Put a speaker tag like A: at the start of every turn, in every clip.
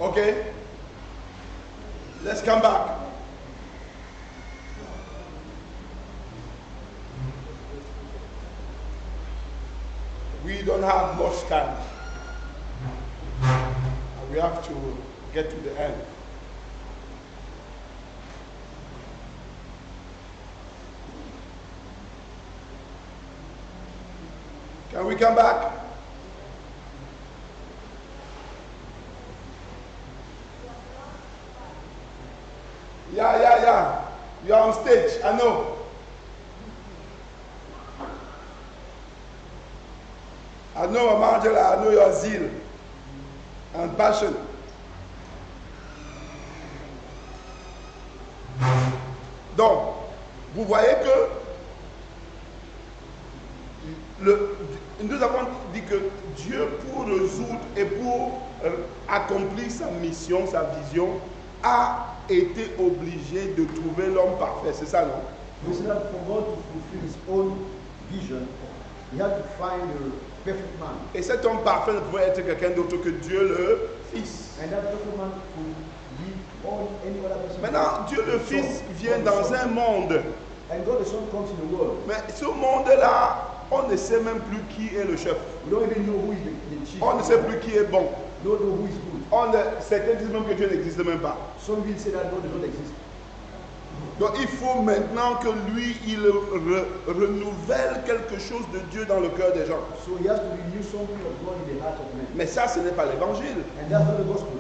A: Okay? Let's come back. We don't have much time. We have to get to the end. Can we come back? Yeah. You're on stage, I know. I know, Mama Angela, I know your zeal and passion. Donc, vous voyez que nous avons dit que Dieu, pour résoudre et pour accomplir sa mission, sa vision, a été obligé de trouver l'homme parfait. C'est ça, non?
B: We said that for God to fulfill his own vision, he had to find a perfect man.
A: Et cet homme parfait ne pouvait être quelqu'un d'autre que Dieu le Fils.
B: And that perfect man could be all any other person.
A: Maintenant, Dieu le Fils vient dans un monde.
B: And God the Son comes in the world.
A: Mais ce monde-là, on ne sait même plus qui est le chef.
B: We don't even know who is the chief.
A: On ne sait plus qui est bon.
B: We don't know who is good.
A: Certains disent même que Dieu n'existe même pas.
B: Some will say that God does not exist.
A: Donc il faut maintenant que lui, il renouvelle quelque chose de Dieu dans le cœur des gens.
B: So he has to renew something of God in the heart of man.
A: Mais ça, ce n'est pas l'évangile.
B: And that's not the gospel.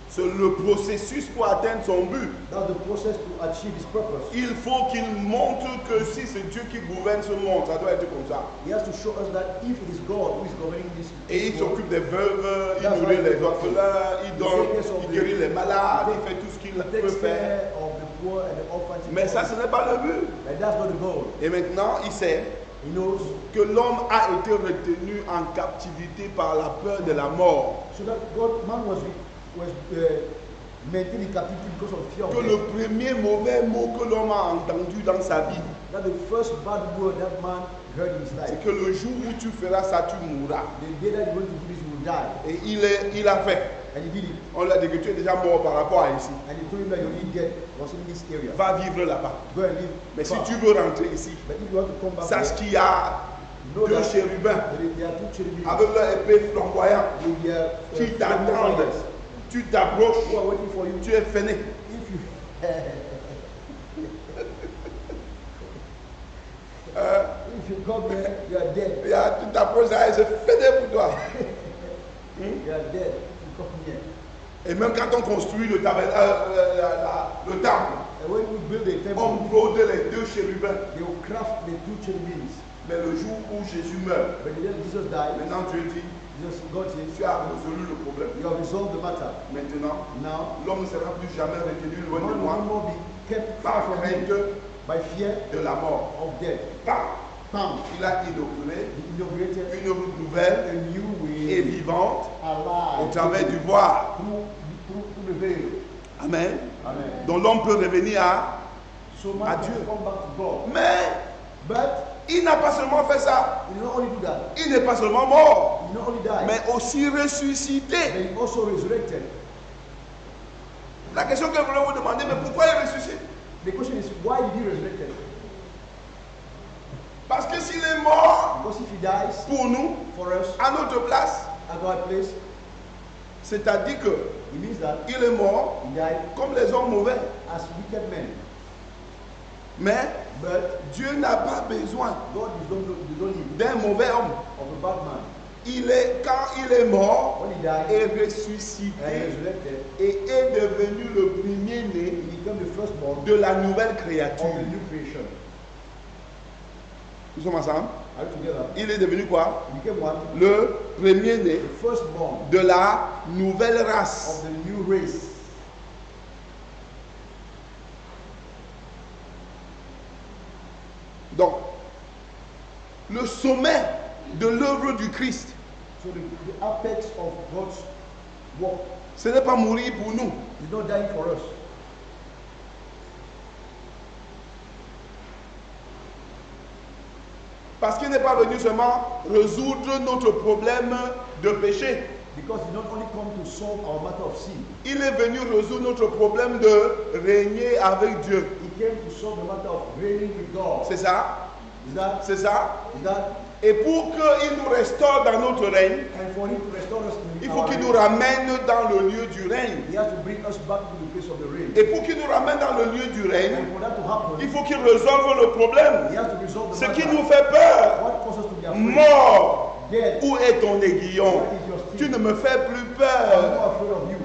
A: C'est le processus pour atteindre son but.
B: That's the process to achieve his purpose.
A: Il faut qu'il montre que si c'est Dieu qui gouverne ce monde, ça doit être comme ça.
B: He has to show us that if it is God who is governing this
A: Et il
B: world,
A: s'occupe des veuves, il nourrit les orphelins, il guérit les malades, il fait tout ce qu'il
B: he
A: peut
B: takes
A: faire.
B: care of the poor and the orphans.
A: Mais ça, ce n'est pas le but.
B: And that's not the goal.
A: Et maintenant, il sait
B: He knows
A: que l'homme a été retenu en captivité par la peur de la mort.
B: so that man was maintained in captivity because of fear of
A: Que
B: death.
A: le premier mauvais mot que l'homme a entendu dans sa vie,
B: That the first bad word that man heard in his life.
A: c'est que le jour où tu feras ça, tu mourras.
B: The day that you're going to do this, you will die.
A: Et il a fait.
B: And he did it.
A: On l'a dit que tu es déjà mort par rapport à ici.
B: And he told him that your dead was in this area.
A: Va vivre là-bas.
B: Go and live.
A: Mais si
B: far.
A: tu veux rentrer ici,
B: But if you want to come back,
A: sache qu'il y a
B: know
A: deux
B: that
A: chérubins
B: there are two cherubim
A: avec leur épée flamboyante
B: with their
A: qui
B: flaming
A: t'attendent.
B: fires
A: Tu t'approches,
B: who are waiting for you.
A: tu es fainé.
B: If you if you come here, you are dead.
A: Tu t'approches, c'est fainé pour toi.
B: You are dead. You come here.
A: Et même quand on construit le temple,
B: And when we build a temple,
A: on brode les deux chérubins.
B: they will craft the two cherubims.
A: Mais le jour où Jésus meurt,
B: But the day Jesus died,
A: maintenant Dieu dit,
B: God says,
A: tu as résolu le problème.
B: you have resolved the matter.
A: Maintenant,
B: Now,
A: l'homme ne sera plus jamais retenu loin de
B: man will
A: moi
B: no more be kept far
A: par
B: from
A: crainte
B: him by fear
A: de la mort.
B: of death.
A: Par
B: Bam!
A: il a inauguré
B: He inaugurated
A: une route nouvelle
B: a new
A: et
B: way
A: vivante au
B: alive
A: travers du voile.
B: through the veil.
A: Amen.
B: Amen.
A: Donc l'homme peut revenir à...
B: So man
A: à
B: can
A: Dieu.
B: come back to God.
A: Mais
B: But
A: il n'a pas seulement fait ça.
B: he did not only do that,
A: Il n'est pas seulement mort,
B: he did not only died,
A: mais aussi ressuscité.
B: but he also resurrected.
A: La question que je voulais vous demander, mais pourquoi il ressuscite?
B: The question is, why did he resurrect?
A: Parce que s'il est mort
B: Because if he dies
A: pour nous,
B: for us
A: à notre place,
B: at our place,
A: c'est-à-dire que
B: it means that
A: il est mort
B: he died
A: comme les hommes mauvais.
B: as wicked men.
A: Mais
B: But
A: Dieu n'a pas besoin
B: God is don't need
A: d'un mauvais homme.
B: of a bad man.
A: Quand il est mort
B: When he died
A: et
B: and
A: ressuscité
B: resurrected,
A: et est devenu le premier-né
B: he became the firstborn
A: de la nouvelle
B: of the
A: créature.
B: new creation.
A: Nous sommes ensemble?
B: Are we together?
A: Il est devenu quoi?
B: He became one,
A: Le premier-né
B: the firstborn
A: de la nouvelle race.
B: of the new race.
A: Donc, le sommet de l'œuvre du Christ,
B: So the apex of God's work
A: ce n'est pas mourir pour nous.
B: is not dying for us.
A: Parce qu'il n'est pas venu seulement résoudre notre problème de péché.
B: Because he not only come to solve our matter of sin,
A: Il est venu résoudre notre problème de régner avec Dieu.
B: he came to solve the matter of reigning with God.
A: C'est ça?
B: Is that?
A: C'est ça?
B: Is that?
A: Et pour qu'il nous restaure dans notre règne,
B: And for him to restore us in
A: il faut
B: our
A: qu'il
B: reign,
A: nous ramène dans le lieu du règne.
B: he has to bring us back to the place of the reign.
A: Et pour qu'il nous ramène dans le lieu du règne,
B: And for that to happen,
A: il faut qu'il résolve le problème.
B: he has to resolve the
A: Ce qui
B: matter.
A: nous fait peur.
B: What causes us to be afraid?
A: Mort,
B: Death.
A: où est ton aiguillon?
B: What is your sting?
A: Tu ne me fais plus
B: I'm
A: peur.
B: not afraid of you.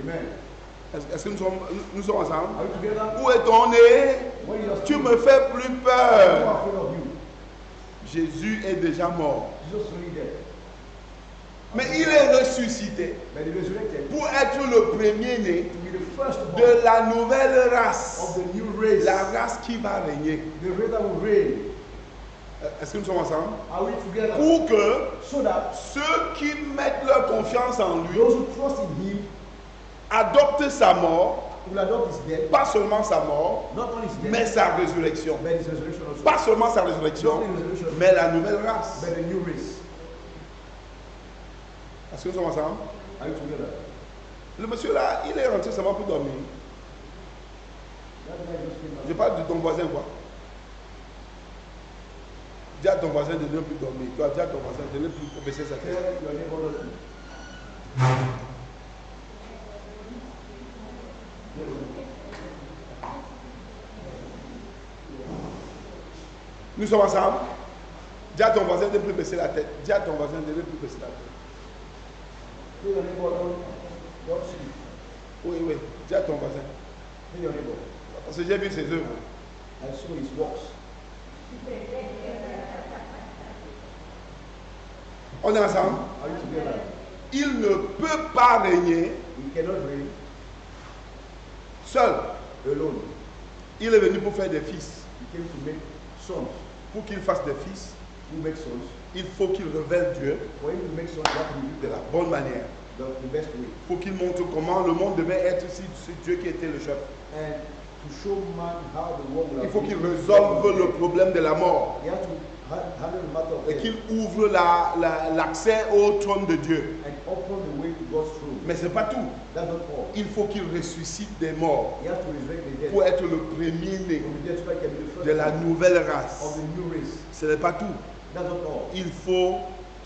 B: Amen.
A: Est-ce que nous sommes ensemble?
B: Are we together?
A: Où est ton nez?
B: What is your
A: Tu
B: sting?
A: me fais plus
B: I'm
A: peur.
B: not afraid of you.
A: Jésus est déjà mort.
B: Jesus is already dead.
A: Mais il est ressuscité
B: But he resurrected
A: pour être le premier-né
B: to be the firstborn
A: de la nouvelle race.
B: of the new race.
A: La race qui va régner.
B: The race that will reign.
A: Est-ce que nous sommes ensemble?
B: Are we together?
A: Pour que
B: So that
A: ceux qui mettent leur confiance en lui
B: those who trust in him
A: adoptent sa mort,
B: will adopt his death,
A: pas seulement sa mort,
B: not only his death,
A: mais sa résurrection.
B: but his resurrection also.
A: Pas seulement sa résurrection, mais la nouvelle race.
B: But the new race.
A: Est-ce que nous sommes ensemble?
B: Are we together?
A: Le monsieur là, il est rentré seulement pour dormir.
B: That guy just came out.
A: Je parle de ton voisin quoi. Dis à ton voisin de ne plus dormir. Toi, dis à ton voisin de ne plus baisser sa
B: Tell
A: tête.
B: your neighbor not to.
A: Nous sommes ensemble. Dis à ton voisin de ne plus baisser la tête. Dis à ton voisin de ne plus baisser la tête.
B: Tell your neighbor don't sleep.
A: Oui, oui. Dis à ton voisin.
B: Tell your neighbor.
A: Parce que j'ai vu ses œuvres.
B: I saw his works.
A: On est ensemble.
B: Are we together?
A: Il ne peut pas régner
B: He cannot reign
A: seul.
B: alone.
A: Il est venu pour faire des fils.
B: He came to make sons.
A: Pour qu'il fasse des fils,
B: Who make sons?
A: il faut qu'il révèle Dieu
B: For him to make sons, you have to
A: de
B: do
A: la bonne manière.
B: the best way.
A: Pour qu'il montre comment le monde devait être si c'est Dieu qui était le chef.
B: And to show man how the world will
A: Il
B: have
A: faut
B: been.
A: qu'il résolve le problème de la mort
B: He has to handle the matter of
A: et
B: death
A: qu'il ouvre l'accès au trône de Dieu.
B: and open the way to God's throne.
A: Mais ce n'est pas tout.
B: That's not all.
A: Il faut qu'il ressuscite des morts
B: He has to resurrect the dead.
A: pour être le premier-né
B: From the dead so that he can be the first
A: de la nouvelle
B: of
A: race.
B: the new race.
A: Ce n'est pas tout.
B: That's not all.
A: Il faut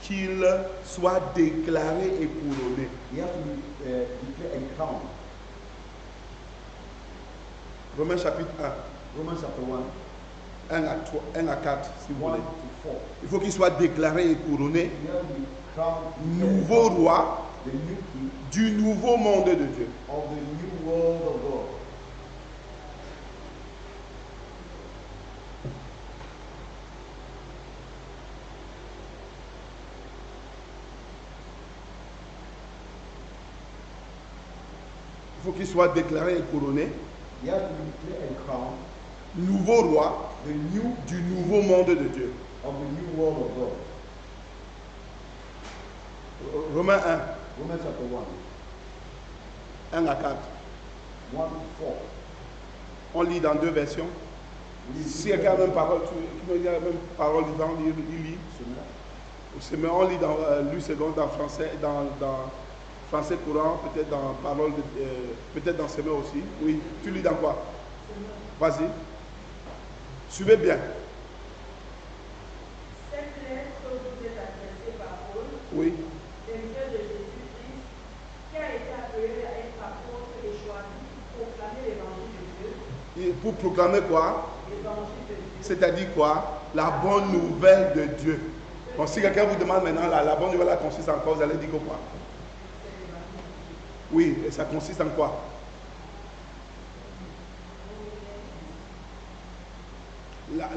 A: qu'il soit déclaré et couronné.
B: He has to be declared and crowned.
A: Romains chapitre 1,
B: Romans chapter
A: 1 à 4, si vous
B: 1
A: voulez.
B: to 4.
A: Il faut qu'il soit déclaré et couronné,
B: He has to be crowned
A: nouveau roi
B: the new king
A: du nouveau monde de Dieu.
B: of the new world of God.
A: Il faut qu'il soit déclaré et couronné,
B: He has to be declared and crowned
A: nouveau roi
B: the new
A: du nouveau monde de Dieu.
B: of the new world of God.
A: Romains 1,
B: Romans chapter
A: 1 à 4.
B: 1 to 4.
A: On lit dans deux versions. Si quelqu'un a la même parole, qui me dit la même parole, il lit. Mais on lit dans Louis II, dans français, dans français courant, peut-être dans parole, peut-être dans Semeur aussi. Oui, tu lis dans quoi? Vas-y. Suivez bien.
C: Cette lettre vous est adressée par Paul,
A: Oui.
C: serviteur de Jésus-Christ, qui a été appelé à être apôtre et choisi pour proclamer l'évangile de Dieu.
A: Et pour proclamer quoi?
C: L'évangile de Dieu.
A: C'est-à-dire quoi? La bonne nouvelle de Dieu. Bon, si quelqu'un vous demande maintenant, la bonne nouvelle consiste en quoi? Vous allez dire quoi? Oui, et ça consiste en quoi?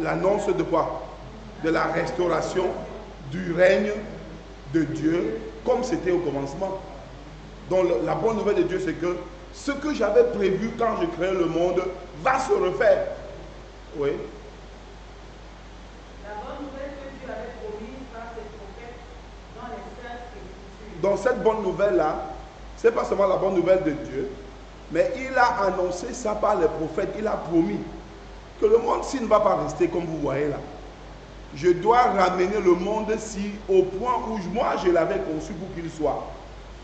A: L'annonce de quoi? De la restauration du règne de Dieu comme c'était au commencement. Donc la bonne nouvelle de Dieu, c'est que ce que j'avais prévu quand je créais le monde va se refaire. Oui.
C: La bonne nouvelle que Dieu avait promise par ses prophètes dans les saintes écritures.
A: Donc cette bonne nouvelle-là, ce n'est pas seulement la bonne nouvelle de Dieu, mais il a annoncé ça par les prophètes. Il a promis que le monde, s'il ne va pas rester comme vous voyez là, je dois ramener le monde-ci au point où moi je l'avais conçu pour qu'il soit.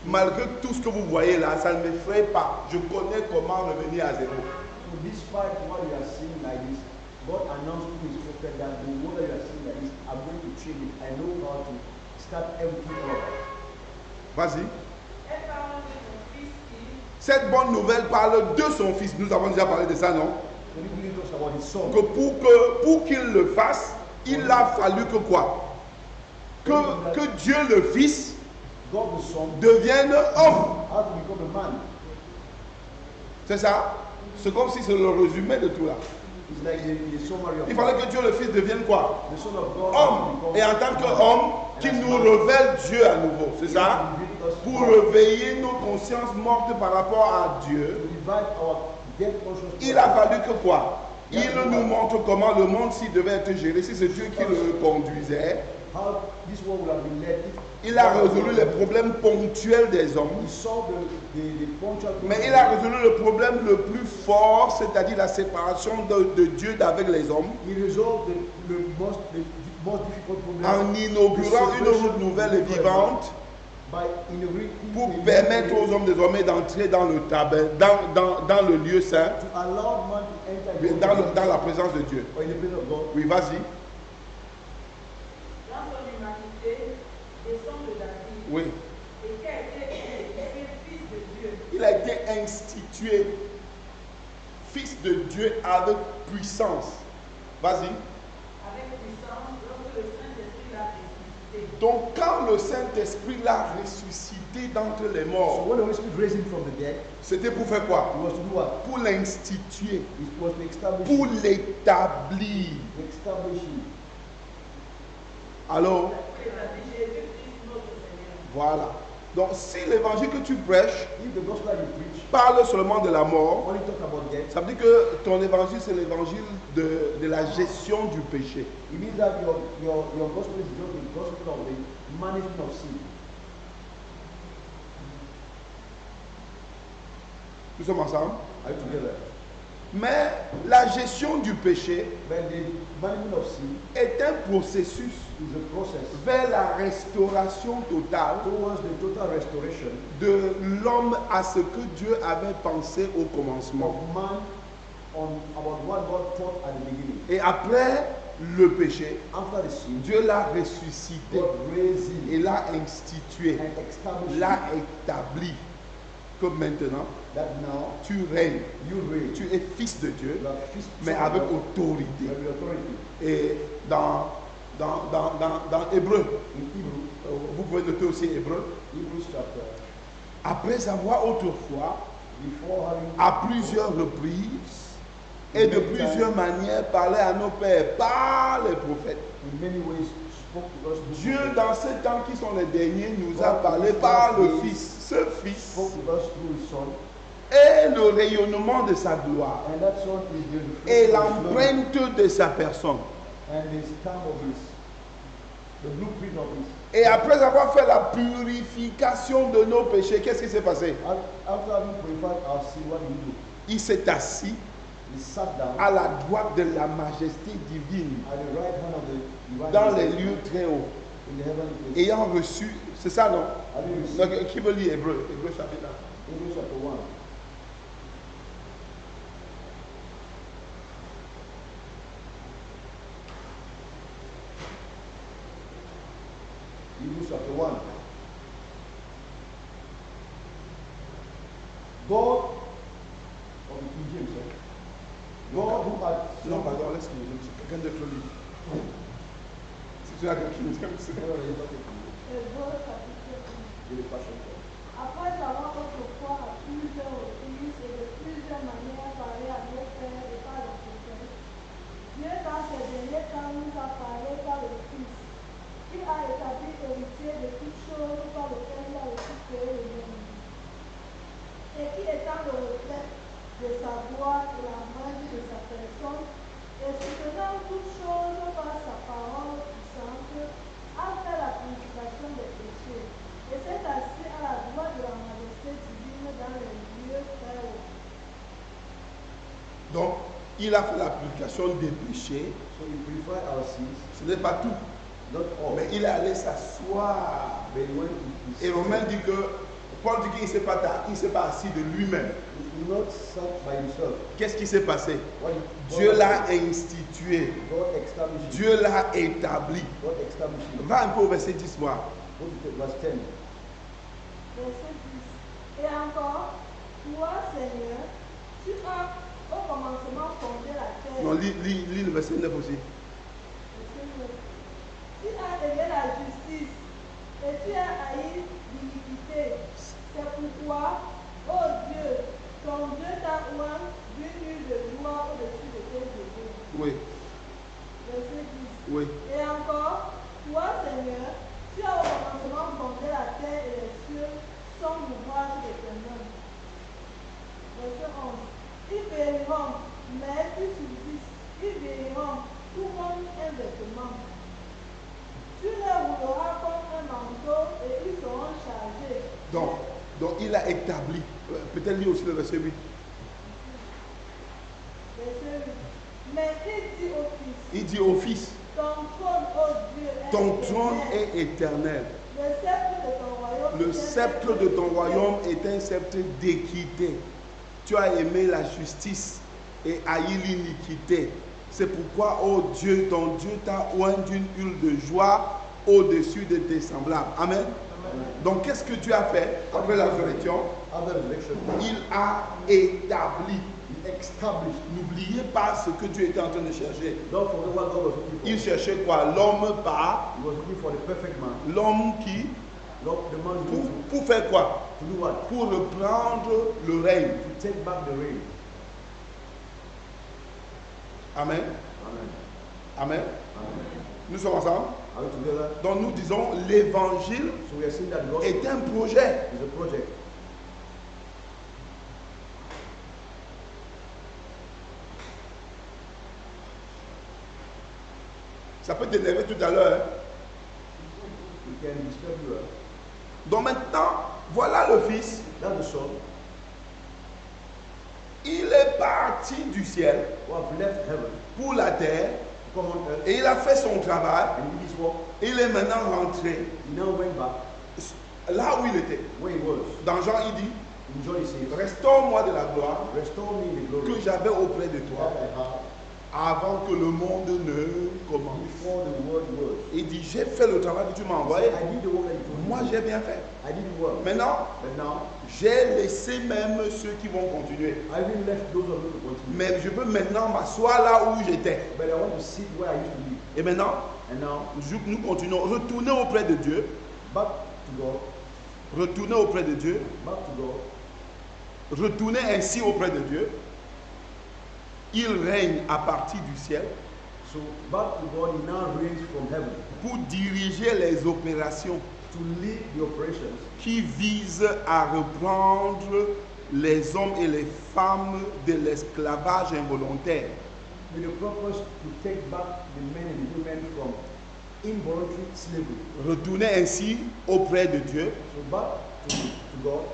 A: Malgré tout ce que vous voyez là, ça ne m'effraie pas. Je connais comment revenir à zéro.
B: So despite what you are seeing like this, God announced to his prophet that the world that you are seeing like this, I'm going to change it. I know how to start everything up.
A: Vas-y.
C: Elle parle de son fils qui,
A: Cette bonne nouvelle parle de son fils. Nous avons déjà parlé de ça, non?
B: The Bible talks about his son.
A: Que pour qu'il le fasse, il a fallu que quoi? Que Dieu le Fils
B: God the Son
A: devienne homme.
B: how to become a man.
A: C'est ça? C'est comme si c'est le résumé de tout là.
B: It's like the summary of
A: Il fallait que Dieu le Fils devienne quoi?
B: the Son of God.
A: Homme. Et en tant qu'homme, qu'il nous révèle Dieu à nouveau. C'est ça? Pour réveiller nos consciences mortes par rapport à Dieu. Il a fallu que quoi? Il nous montre comment le monde s'il devait être géré, si c'est Dieu qui le conduisait. Il a résolu les problèmes ponctuels des hommes. Mais il a résolu le problème le plus fort, c'est-à-dire la séparation de Dieu d'avec les hommes. En inaugurant une route nouvelle et vivante pour permettre aux hommes désormais d'entrer dans le dans le lieu saint, dans la présence de Dieu. Oui, vas-y.
C: dans son humanité, descend de David,
A: Oui.
C: et qui a été institué fils de Dieu.
A: Il a été institué fils de Dieu avec puissance. Vas-y.
C: Avec puissance, lorsque le Saint-Esprit l'a ressuscité.
A: Donc quand le Saint-Esprit l'a ressuscité d'entre les
B: So
A: morts,
B: when the Holy Spirit raised him from the dead,
A: c'était pour faire quoi?
B: it was to do what?
A: Pour l'instituer,
B: It was to establish
A: pour l'établir.
B: him.
A: Alors,
C: Et établit Jésus-Christ notre Seigneur.
A: voilà. Donc si l'évangile que tu prêches
B: If the gospel that you preach
A: parle seulement de la mort,
B: only talk about death,
A: ça veut dire que ton évangile c'est l'évangile de la gestion du péché.
B: it means that your gospel is just the gospel of the management of sin.
A: Nous sommes ensemble.
B: Are you together?
A: Mais la gestion du péché
B: But the management of sin
A: est un processus
B: is a process
A: vers la restauration totale
B: towards the total restoration
A: de l'homme à ce que Dieu avait pensé au commencement.
B: of man about what God thought at the beginning.
A: Et après le péché,
B: After the sin,
A: Dieu l'a ressuscité
B: God raised him
A: et l'a institué,
B: and established
A: l'a
B: him
A: établi. Que maintenant,
B: that now
A: tu règnes,
B: you reign.
A: tu es fils de Dieu,
B: You are fist
A: mais
B: son
A: avec
B: of God,
A: autorité.
B: you have the authority.
A: Et dans Hébreu,
B: In Hebrew,
A: vous pouvez noter aussi Hébreu,
B: Hebrews chapter,
A: après avoir autrefois,
B: before having
A: à plusieurs reprises et de plusieurs manières parlé à nos pères par les prophètes.
B: in many ways spoke to us.
A: Dieu, dans ces temps qui sont les derniers, nous a parlé par le Fils. Ce Fils
B: spoke to us through his son,
A: est le rayonnement de sa gloire
B: and that son is the
A: et
B: reflection of his glory
A: l'empreinte de sa personne.
B: and the stamp of his, the blueprint of his.
A: Et après avoir fait la purification de nos péchés, qu'est-ce qui s'est passé?
B: After having purified our sin, what did he do?
A: Il s'est assis
B: He sat down
A: à la droite de la majesté divine
B: at the right hand of the divine
A: dans les
B: majesty
A: lieux très hauts,
B: in the heavenly place.
A: ayant reçu, c'est ça non?
B: Having received
A: Donc, qui veut lire Hébreu? Hébreu chapitre 1.
B: Hebrews chapter 1. Hebrews chapter 1. God of the King James, eh? God who had
A: Non, pardon, laisse-moi, quelqu'un d'autre lit. Si tu as quelqu'un d'autre, c'est...
C: Hébreux chapitre 1.
B: Il est pas chanté.
C: Après avoir autrefois à plusieurs reprises et de plusieurs manières parlé à nos pères et par les prophètes, Dieu dans ces derniers temps nous a parlé par le Fils, qui a établi héritier de toutes choses par lequel il a aussi créé le monde, et qui étant le reflet de sa gloire et la magie de sa personne, et soutenant toutes choses par sa parole puissante, a fait la puissance
A: il a fait l'application des péchés.
B: So he purified our sins,
A: Ce n'est pas tout.
B: not all.
A: Mais il est allé s'asseoir.
B: But when he
A: Et Romain dit que, Paul dit qu'il ne s'est pas assis de lui-même.
B: he not sat by himself.
A: Qu'est-ce qui s'est passé?
B: What
A: Dieu l'a institué.
B: God established it.
A: Dieu l'a établi.
B: God established it.
A: Va un peu au verset 10 voir.
B: Go to verse 10.
C: Verset 10. Et encore, toi, Seigneur, tu as au commencement fondé la terre.
A: Non, lis le verset 9 aussi.
C: Verset 9. Tu as aimé la justice et tu as haï l'iniquité. C'est pourquoi, ô Dieu, ton Dieu t'a oint d'une nuit de joie au-dessus de tes épaules.
A: Oui,
C: Verset 10.
A: oui.
C: Et encore, toi, Seigneur, tu as au commencement fondé la terre et les cieux sont l'ouvrage éternel. Verset 11. Ils périront, mais ils subsistent. Ils vieilliront, tout comme un vêtement. Tu les rouleras comme un manteau et ils seront chargés.
A: Donc il a établi. Peut-être lis aussi le verset 8.
C: Verset 8. Mais il dit au Fils,
A: Il dit au Fils,
C: ton trône, ô Dieu, est
A: ton
C: éternel.
A: trône est éternel.
C: Le sceptre de ton royaume
A: Le sceptre de ton royaume est un sceptre d'équité. Tu as aimé la justice et haï l'iniquité. C'est pourquoi, ô Dieu, ton Dieu t'a oint d'une huile de joie au-dessus de tes semblables. Amen. Donc, qu'est-ce que Dieu a fait après la résurrection?
B: After the resurrection,
A: Il a établi.
B: he established.
A: N'oubliez pas ce que Dieu était en train de chercher.
B: Don't forget what God was looking for.
A: Il cherchait quoi? L'homme par
B: He was looking for the perfect man.
A: l'homme qui,
B: Not the man who
A: pour faire quoi?
B: to do what?
A: Pour reprendre le règne.
B: To take back the reign.
A: Amen.
B: Amen.
A: Amen.
B: Amen.
A: Nous sommes ensemble.
B: Are we together?
A: Donc nous disons l'évangile
B: So we are seeing that God
A: est un projet.
B: is a project.
A: Ça peut t'énerver tout à l'heure. Hein.
B: It can disturb you.
A: Donc maintenant, voilà le Fils.
B: That's the son
A: Il est parti du ciel
B: who have left heaven,
A: pour la terre
B: come on earth,
A: et il a fait son travail.
B: and in his work,
A: Il est maintenant rentré
B: he now went back
A: là où il était.
B: where he was.
A: Dans Jean, il dit,
B: In John he says,
A: restaure-moi de la gloire
B: restore me the glory
A: que j'avais auprès de toi
B: that I had
A: avant que le monde ne commence.
B: before the world was.
A: Il dit, j'ai fait le travail que tu m'as
B: He
A: envoyé.
B: said, I did the work that you told
A: Moi,
B: me.
A: j'ai bien fait.
B: I did the work.
A: Maintenant,
B: But now,
A: j'ai laissé même ceux qui vont continuer.
B: I even left those of you to continue.
A: Mais je veux maintenant m'asseoir là où j'étais.
B: But I want to sit where I used to be.
A: Et maintenant,
B: And now,
A: nous continuons. Retournez auprès de Dieu.
B: back to God.
A: Retournez auprès de Dieu.
B: Back to God.
A: Retournez ainsi auprès de Dieu. Il règne à partir du ciel
B: So back to God, he now reigns from heaven
A: pour diriger les opérations
B: to lead the operations
A: qui visent à reprendre les hommes et les femmes de l'esclavage involontaire.
B: with the purpose to take back the men and the women from involuntary slavery.
A: Retournez ainsi auprès de Dieu.
B: So back to God.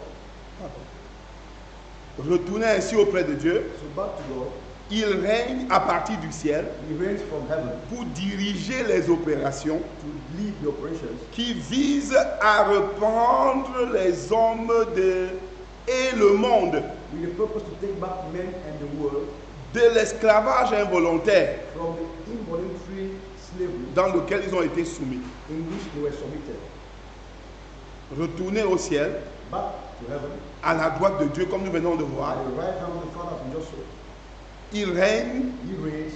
A: Retournez ainsi auprès de Dieu.
B: So back to God.
A: Il règne à partir du ciel
B: He reigns from heaven
A: pour diriger les opérations
B: to lead the operations
A: qui visent à reprendre les hommes et le monde
B: with the purpose to take back men and the world
A: de l'esclavage involontaire
B: from the involuntary slavery
A: dans lequel ils ont été soumis.
B: in which they were submitted.
A: Retournez au ciel,
B: Back to heaven,
A: à la droite de Dieu, comme nous venons de
B: at
A: voir.
B: the right hand of the Father, as we just saw.
A: Il règne
B: He reigns,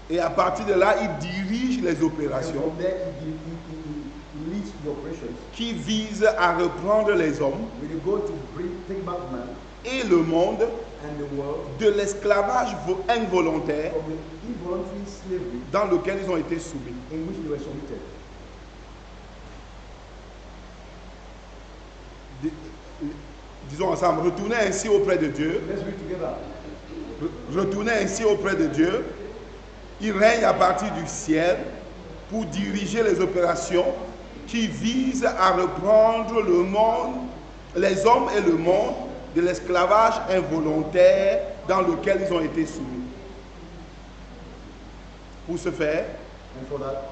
A: et à partir de là, il dirige les
B: and
A: opérations
B: from there he leads the operations
A: qui visent à reprendre les hommes
B: with the goal to take back man
A: et le monde
B: and the world
A: de l'esclavage involontaire
B: from the involuntary slavery
A: dans lequel ils ont été soumis.
B: in which they were submitted.
A: Disons ensemble, retournez ainsi auprès de Dieu.
B: Let's read together.
A: Retournez ainsi auprès de Dieu. Il règne à partir du ciel pour diriger les opérations qui visent à reprendre le monde, les hommes et le monde de l'esclavage involontaire dans lequel ils ont été soumis. Pour ce faire,
B: And for that,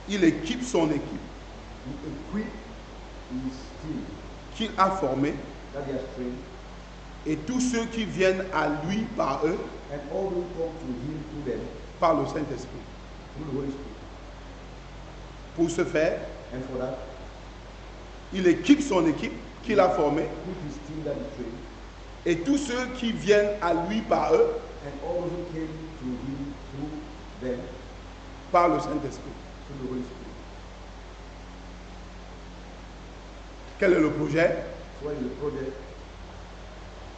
A: il équipe son équipe
B: he equip his team
A: qu'il a formée
B: that he has trained,
A: et tous ceux qui viennent à lui par eux,
B: and all who come to him through them,
A: par le Saint-Esprit.
B: through the Holy Spirit.
A: Pour ce faire,
B: And for that,
A: il équipe son équipe qu'il a formée
B: equip his team that he trained,
A: et tous ceux qui viennent à lui par eux,
B: and all those who came to him through them,
A: par le Saint-Esprit.
B: through the Holy Spirit.
A: Quel est le projet?
B: So what is the project?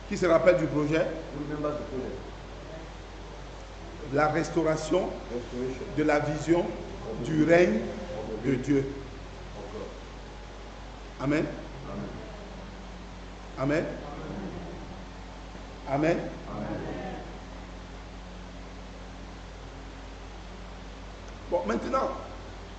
A: Qui se rappelle du projet?
B: Who remembers the project?
A: La restauration
B: Restoration
A: de la vision du règne
B: of the
A: de
B: reign
A: Dieu.
B: of God.
A: Amen.
B: Amen.
A: Amen. Amen.
B: Amen.
A: Bon, maintenant,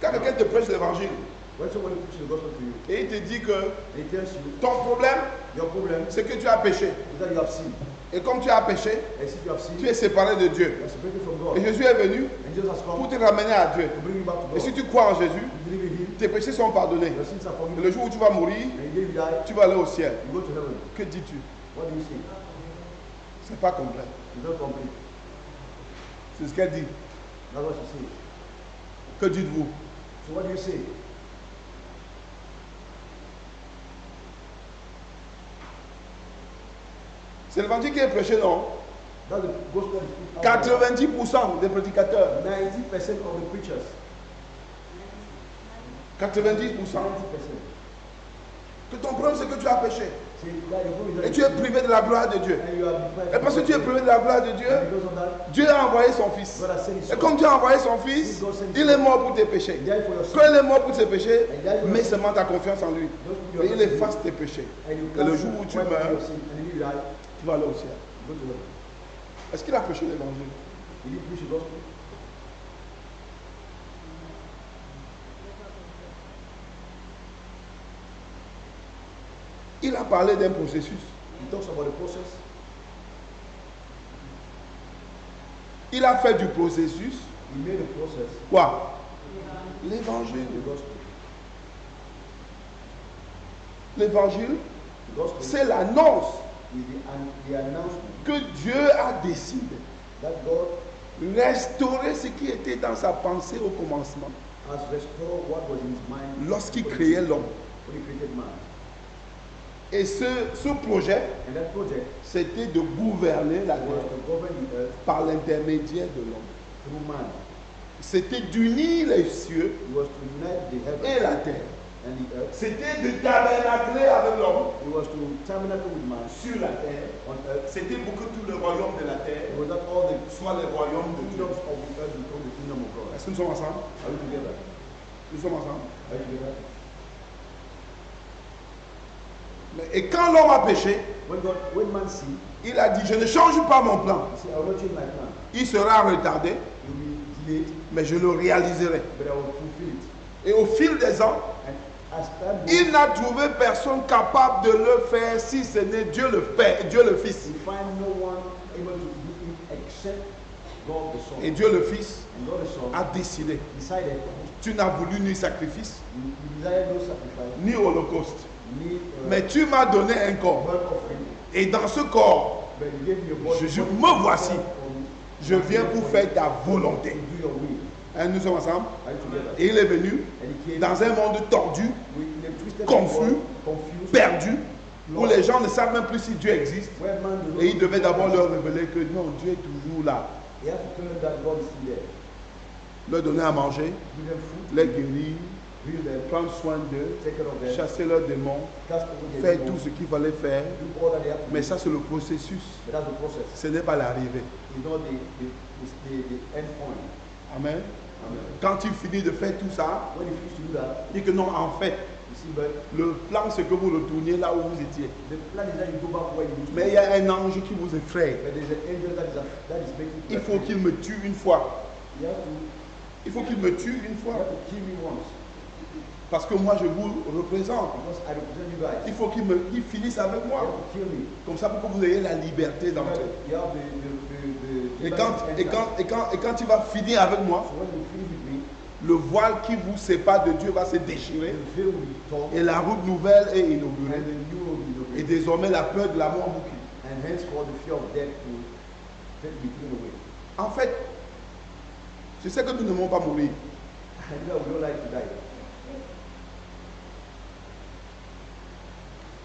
A: quand quelqu'un te prêche l'évangile
B: When somebody preaches the gospel to you,
A: et il te dit que
B: and he tells you
A: ton problème,
B: your problem
A: c'est que tu as péché.
B: is that you have sinned.
A: Et comme tu as péché,
B: And since you have sinned,
A: tu es séparé de Dieu.
B: you are separated from
A: Et
B: God.
A: Jésus est venu
B: And Jesus has
A: pour
B: come
A: te ramener à Dieu.
B: to bring you back to
A: Et si
B: God.
A: tu crois en Jésus,
B: You believe in him,
A: tes péchés sont pardonnés.
B: your sins are
A: Et
B: forgiven.
A: le jour où tu vas mourir,
B: And the day you die,
A: tu vas aller au ciel.
B: you go to heaven.
A: Que dis-tu?
B: What do you say?
A: C'est pas complet.
B: It's not complete.
A: C'est ce qu'elle dit.
B: That's what she says.
A: Que dites-vous?
B: So what do you say?
A: C'est l'évangile qui est prêché, non?
B: That's the gospel is preached out there.
A: 90% des prédicateurs.
B: 90% of the preachers.
A: 90%.
B: 90%.
A: Que ton problème, c'est que tu as péché.
B: Say that your problem
A: Et
B: is
A: tu
B: that
A: es privé de la gloire de Dieu.
B: and you are deprived.
A: Et parce que tu es privé de la gloire de Dieu,
B: And because of that,
A: Dieu a envoyé son Fils.
B: God has sent his
A: Et
B: son.
A: comme Dieu a envoyé son Fils, il est mort pour tes péchés.
B: He died for your
A: Quand il
B: sin.
A: est mort pour tes péchés, mets seulement ta confiance en lui.
B: Just put
A: Et
B: your
A: il
B: trust in
A: efface
B: him.
A: tes péchés.
B: And you
A: Et le
B: cancel
A: jour où tu
B: wipe away
A: meurs,
B: your sin, and then you die,
A: tu vas aller au ciel.
B: go to heaven.
A: Est-ce qu'il a prêché l'évangile?
B: Did he preach the gospel?
A: Il a parlé d'un processus.
B: He talks about the process.
A: Il a fait du processus
B: He made a process.
A: quoi? L'évangile.
B: The gospel.
A: L'évangile,
B: The gospel
A: c'est l'annonce
B: is the announcement
A: que Dieu a décidé
B: that God
A: restaurer ce qui était dans sa pensée au commencement,
B: has restored what was in his mind
A: lorsqu'il créait l'homme.
B: when he created man.
A: Et ce projet,
B: And that project
A: c'était de gouverner la
B: was
A: terre
B: to govern the earth
A: par l'intermédiaire de l'homme.
B: through man.
A: C'était d'unir les cieux
B: It was to unite the
A: et
B: heaven
A: la terre.
B: and the earth.
A: C'était de tabernacler avec l'homme
B: It was to tabernacle with man
A: sur la terre.
B: on earth.
A: C'était pour que tout le royaume de la terre
B: It was that all the
A: soit le royaume de Dieu.
B: kingdoms of the earth become the kingdom of God.
A: Est-ce que nous sommes ensemble?
B: Are we together?
A: Nous sommes ensemble.
B: Are you together?
A: Et quand l'homme a péché,
B: When man sinned,
A: il a dit, je ne change pas mon plan.
B: he said, I will not change my plan.
A: Il sera retardé,
B: It will be delayed,
A: mais je le réaliserai.
B: but I will fulfill it.
A: Et au fil des ans,
B: And as time
A: il
B: goes,
A: n'a trouvé personne capable de le faire si ce n'est Dieu le Père, Dieu le Fils.
B: we find no one able to do it except God the Son.
A: Et Dieu le Fils
B: And God the Son
A: a décidé.
B: decided
A: Tu n'as voulu ni sacrifice,
B: you desired no sacrifice,
A: ni holocauste.
B: need
A: Mais tu m'as donné un corps.
B: burnt offering,
A: Et dans ce corps,
B: but you gave me your body.
A: Je me voici. je viens pour faire ta volonté.
B: To do your will.
A: Hein, nous sommes ensemble.
B: Are you together?
A: Et il est venu
B: And he came
A: dans un monde tordu,
B: with a twisted
A: confus,
B: world, confused,
A: perdu, où les gens ne savent même plus si Dieu existe.
B: where man does not
A: Et il devait
B: know
A: d'abord
B: God.
A: leur révéler que non, Dieu est toujours là.
B: He has to tell them that God is still there.
A: Leur donner à manger,
B: Give them food,
A: les guérir,
B: heal them,
A: prendre soin d'eux,
B: take care of them,
A: chasser leurs démons,
B: cast away
A: faire
B: their
A: tout
B: demons,
A: ce qu'il fallait faire.
B: do all that they have to
A: Mais
B: do.
A: ça, c'est le processus.
B: But that's the process.
A: Ce n'est pas l'arrivée.
B: It's not the end point.
A: Amen.
B: Amen.
A: Quand il finit de faire tout ça,
B: When you finish to do that,
A: il dit que non, en fait,
B: you see, but
A: le plan, c'est que vous retourniez là où vous étiez.
B: the plan is that you go back where you used to
A: Mais il y
B: be.
A: a un ange qui vous effraie.
B: But there's an angel that is making
A: Il faut qu'il me tue une fois.
B: You have to
A: Il faut qu'il me tue une
B: you
A: fois.
B: have to kill me once.
A: Parce que moi, je vous représente.
B: Because I represent you guys.
A: Il faut qu'il finisse avec
B: You
A: moi.
B: have to kill me.
A: Comme ça, pour que vous ayez la liberté d'entrer.
B: You have
A: Et quand il va finir avec moi,
B: So when you finish with me,
A: le voile qui vous sépare de Dieu va se déchirer.
B: the veil will be torn,
A: Et la route nouvelle est inaugurée.
B: and the new will be
A: Et
B: inaugurated.
A: désormais, la peur de la mort vous quitte.
B: And henceforth the fear of death will be taken away.
A: En fait, je sais que nous n'aimons pas mourir.
B: I know we don't like to die.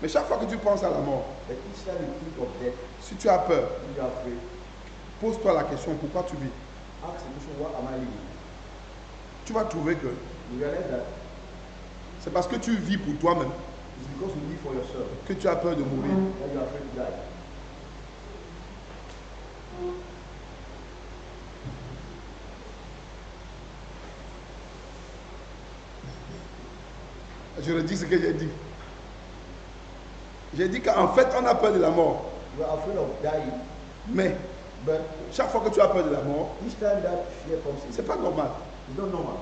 A: Mais chaque fois que tu penses à la mort,
B: But each time you think of death,
A: si tu as peur,
B: if you are afraid,
A: pose-toi la question, pourquoi tu vis?
B: ask the question, what am I living?
A: Tu vas trouver que
B: You realize that
A: c'est parce que tu vis pour toi-même
B: it's because you live for yourself
A: que tu as peur de mourir.
B: that you are afraid to die.
A: Je redis ce que j'ai dit. J'ai dit qu'en fait, on a peur de la mort.
B: You are afraid of dying,
A: Mais
B: but
A: chaque fois que tu as peur de la mort,
B: each time that fear comes in,
A: c'est pas normal.
B: it's not normal.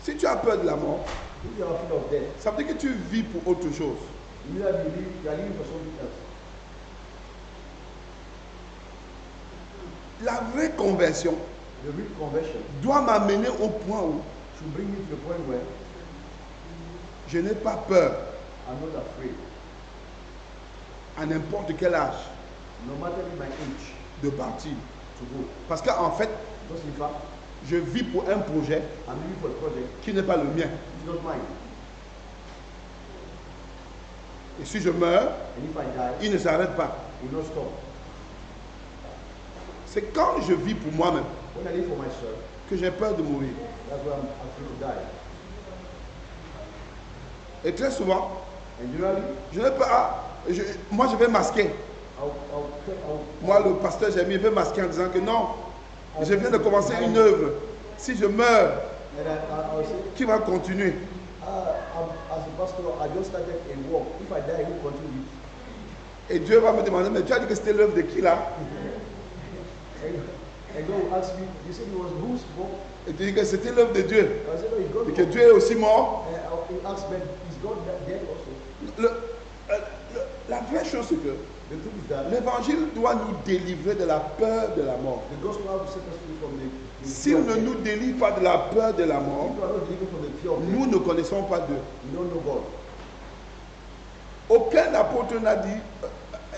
A: Si tu as peur de la mort,
B: If you are afraid of death,
A: ça veut dire que tu vis pour autre chose.
B: you know that you are living for something else.
A: La vraie conversion
B: The real conversion
A: doit m'amener au point où
B: should bring me to the point where
A: je n'ai pas peur
B: I'm not afraid,
A: à n'importe quel âge
B: no matter my age,
A: de partir.
B: to go.
A: Parce qu'en fait,
B: Because in fact,
A: je vis pour un projet
B: I'm living for a project,
A: qui n'est pas le mien.
B: it's not mine.
A: Et si je meurs,
B: And if I die,
A: il ne s'arrête pas.
B: it will not stop.
A: C'est quand je vis pour moi-même
B: When I live for myself,
A: que j'ai peur de mourir.
B: that's why I'm afraid to die.
A: Et très souvent,
B: And generally,
A: je n'ai pas. Moi, je vais masquer. Moi, le pasteur Jérémie veut masquer en disant que non, je viens de commencer une œuvre. Si je meurs,
B: and I'll say,
A: qui va continuer?
B: as a pastor, I just started a work. If I die, who continue?
A: Et Dieu va me demander, mais tu as dit que c'était l'œuvre de qui là?
B: And God will ask me, you said it was whose work?
A: Et tu dis que c'était l'œuvre de Dieu.
B: I said, no, it's God's
A: Et que
B: work.
A: Dieu est aussi mort.
B: And he asked me, is God dead also?
A: La vraie chose, c'est que
B: The truth is that
A: l'évangile doit nous délivrer de la peur de la mort.
B: the gospel has to set us free from the
A: S'il ne nous délivre pas de la peur de la mort,
B: If you are not delivered from the fear of
A: nous
B: death,
A: ne connaissons pas Dieu.
B: you don't know God.
A: Aucun apôtre n'a dit,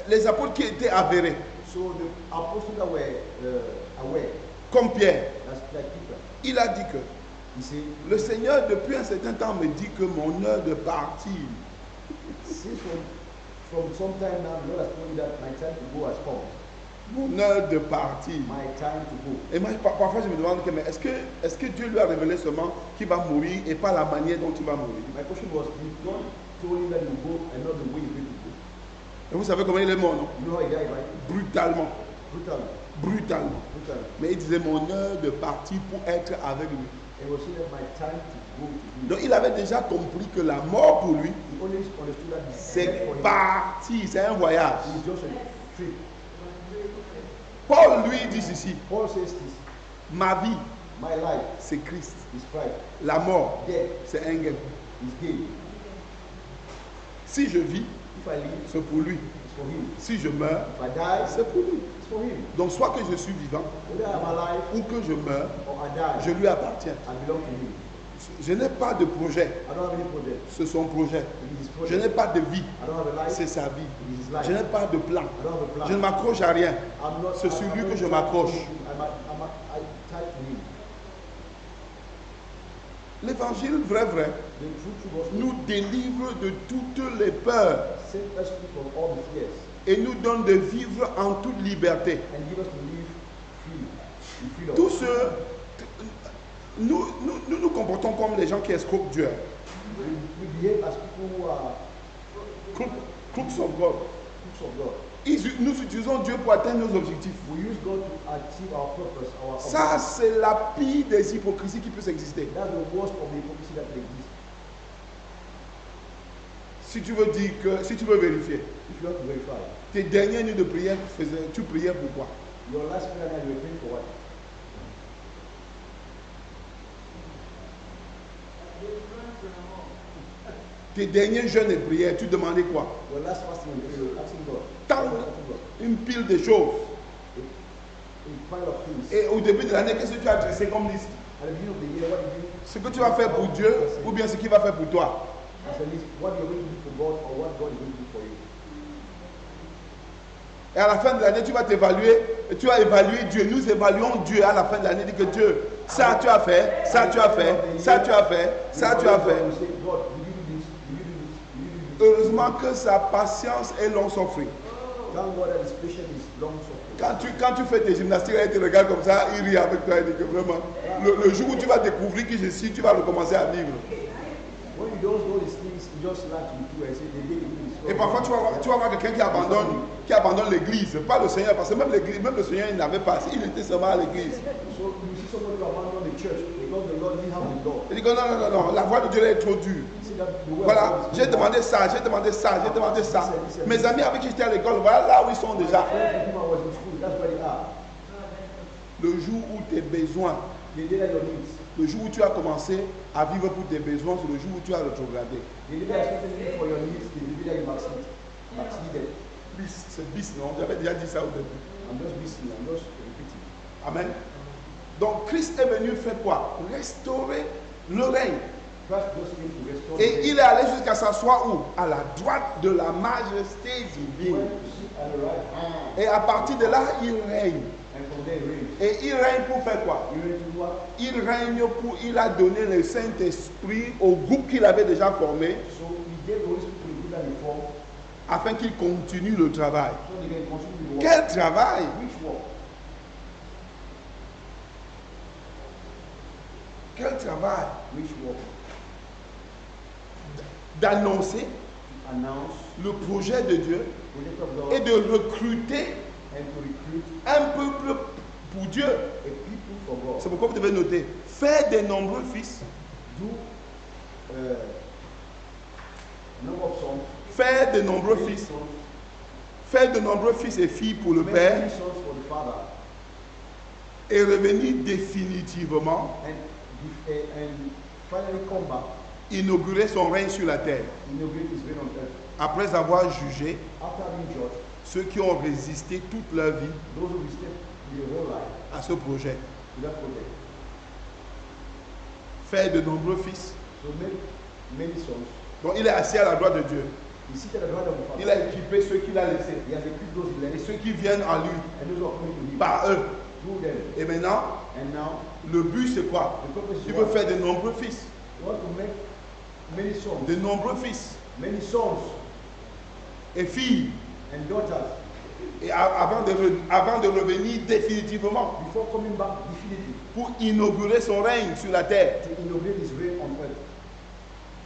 A: les apôtres qui étaient avérés,
B: So the apostles that were aware,
A: comme Pierre,
B: that's like Peter,
A: il a dit que
B: he said,
A: le Seigneur depuis un certain temps me dit que mon heure de partir,
B: since from some time now, the Lord has told me that my time to go has come.
A: mon heure de partir.
B: My time to go.
A: Et moi, parfois je me demande que, mais est-ce que Dieu lui a révélé seulement qu'il va mourir et pas la manière dont il va mourir?
B: My question was, did God told him that he will go and not the way he's going to go?
A: Et vous savez comment il est mort, non?
B: You know how he died, right?
A: Brutalement.
B: Brutally.
A: Brutalement.
B: Brutally.
A: Mais il disait mon heure de partir pour être avec lui.
B: And was saying that my time to go to be.
A: Donc il avait déjà compris que la mort pour lui,
B: He only understood that
A: c'est
B: for him,
A: parti, c'est un voyage.
B: it's just a trip.
A: Paul lui dit ceci,
B: Paul says this,
A: ma vie,
B: my life
A: c'est Christ.
B: is Christ.
A: La mort,
B: Death
A: c'est un gain.
B: is gain.
A: Si je vis,
B: If I live,
A: c'est pour lui.
B: it's for him.
A: Si je meurs,
B: If I die,
A: c'est pour lui.
B: it's for him.
A: Donc soit que je suis vivant
B: Whether I'm alive
A: ou que je meurs,
B: or I die,
A: je lui appartiens.
B: I belong to him.
A: Je n'ai pas de projet,
B: I don't have any project.
A: c'est son projet.
B: It is his
A: Je n'ai
B: project.
A: pas de vie,
B: I don't have a life.
A: c'est sa vie.
B: It is his life.
A: Je n'ai pas de plan.
B: I don't have a plan.
A: Je ne m'accroche à rien.
B: I'm not,
A: C'est sur
B: I'm
A: lui
B: not
A: que je
B: tied
A: m'accroche.
B: to him. I tied to him.
A: L'évangile vrai,
B: The true gospel
A: nous délivre de toutes les peurs
B: set us free from all the fears
A: et nous donne de vivre en toute liberté.
B: and give us to live free, in freedom.
A: Tous ceux, nous comportons comme les gens qui escroquent Dieu.
B: We behave as people who are
A: Crooks of God.
B: crooks of God.
A: Nous utilisons Dieu pour atteindre nos objectifs.
B: We use God to achieve our purpose, our
A: Ça,
B: objective.
A: c'est la pire des hypocrisies qui puisse exister.
B: That's the worst of the hypocrisy that exists.
A: Si tu veux dire que, si tu veux vérifier,
B: If you have to verify,
A: tes dernières nuits de prière, tu priais pour quoi?
B: your last prayer night you were praying for what?
A: Tes derniers jeûnes et prières, tu demandais quoi?
B: Your last fasting and prayer, asking God.
A: Tant,
B: Asking God.
A: une pile de choses.
B: A pile of things.
A: Et au début de l'année, qu'est-ce que tu as dressé comme liste?
B: At the beginning of the year, what did you?
A: Ce que tu vas faire pour Dieu ou bien ce qu'il va faire pour toi.
B: As a list, what you're going to do for God or what God is going to do for you.
A: Et à la fin de l'année, tu vas t'évaluer, et tu vas évaluer Dieu. Nous évaluons Dieu à la fin de l'année. Dit que Dieu, ça tu as fait, ça tu as fait, ça tu as fait, ça tu as fait.
B: You say, God, did you do this? Did you do this? Did you do this?
A: Heureusement que sa patience est long suffering.
B: Thank God that His patience is long suffering.
A: Quand tu fais tes gymnastiques, il te regarde comme ça, il rit avec toi, il dit que vraiment, le jour où tu vas découvrir que je suis, tu vas recommencer à vivre.
B: When you don't know these things, you just like to do and say, they did it.
A: Et parfois, tu vas voir quelqu'un qui abandonne l'église, pas le Seigneur, parce que même le Seigneur, il n'avait pas, il était seulement à l'église.
B: So you see somebody who abandon the church because the Lord didn't have the door.
A: Il dit que non, la voix de Dieu est trop dure.
B: See that the word
A: Voilà,
B: of God is
A: j'ai demandé ça, j'ai demandé ça, j'ai demandé ça. Mes amis avec qui j'étais à l'école, voilà là où ils sont déjà.
B: When I was in school, that's where they are.
A: Le jour où tes besoins,
B: They did your needs.
A: le jour où tu as commencé à vivre pour tes besoins, c'est le jour où tu as rétrogradé.
B: They did expecting for your needs. They did you backslided.
A: C'est bis, non? J'avais déjà dit ça au début.
B: I'm just busy. I'm just repeating.
A: Amen. Donc Christ est venu faire quoi? Restaurer le règne.
B: Christ just came to restore.
A: Et il est allé jusqu'à s'asseoir où? À la droite de la majesté divine.
B: Went to sit at the right hand.
A: Et à partir de là, il règne.
B: And from there, reign.
A: Et il règne pour faire quoi?
B: You reign to what?
A: Il règne pour, il a donné le Saint-Esprit au groupe qu'il avait déjà formé
B: So he gave the Holy Spirit to the group that he formed,
A: afin qu'il continue le travail.
B: so they can continue the work.
A: Quel travail!
B: Which work?
A: Quel travail!
B: Which work?
A: D'annoncer
B: To announce
A: le projet de Dieu
B: the project of God
A: et de recruter
B: and to recruit
A: un peuple pour Dieu.
B: a people for God.
A: C'est pourquoi vous devez noter, faire des nombreux fils,
B: Do number of sons.
A: faire de nombreux
B: Many
A: fils,
B: sons.
A: faire de nombreux fils et filles pour le
B: Many
A: Père
B: sons for the Father.
A: et revenir définitivement,
B: And finally come back,
A: inaugurer son règne sur la terre,
B: inaugurate his reign on earth.
A: après avoir jugé
B: After having judged
A: ceux qui ont résisté toute leur vie
B: those who resisted their whole life
A: à ce projet.
B: to that project.
A: Faire de nombreux fils.
B: So make many sons.
A: Donc il est assis à la droite de Dieu.
B: He seated at the right of the
A: Il
B: Father.
A: a équipé ceux qu'il a laissés
B: He has equipped those he
A: et
B: led
A: ceux qui viennent à lui
B: and those who are coming to him
A: par eux.
B: through them.
A: Et maintenant,
B: And now
A: le but c'est quoi?
B: the purpose is
A: Il veut
B: what?
A: faire de nombreux fils.
B: You want to make many sons,
A: De nombreux fils
B: many sons
A: et filles.
B: and daughters
A: Et avant de revenir définitivement
B: before coming back definitively
A: pour inaugurer son règne sur la terre.
B: to inaugurate his reign on earth.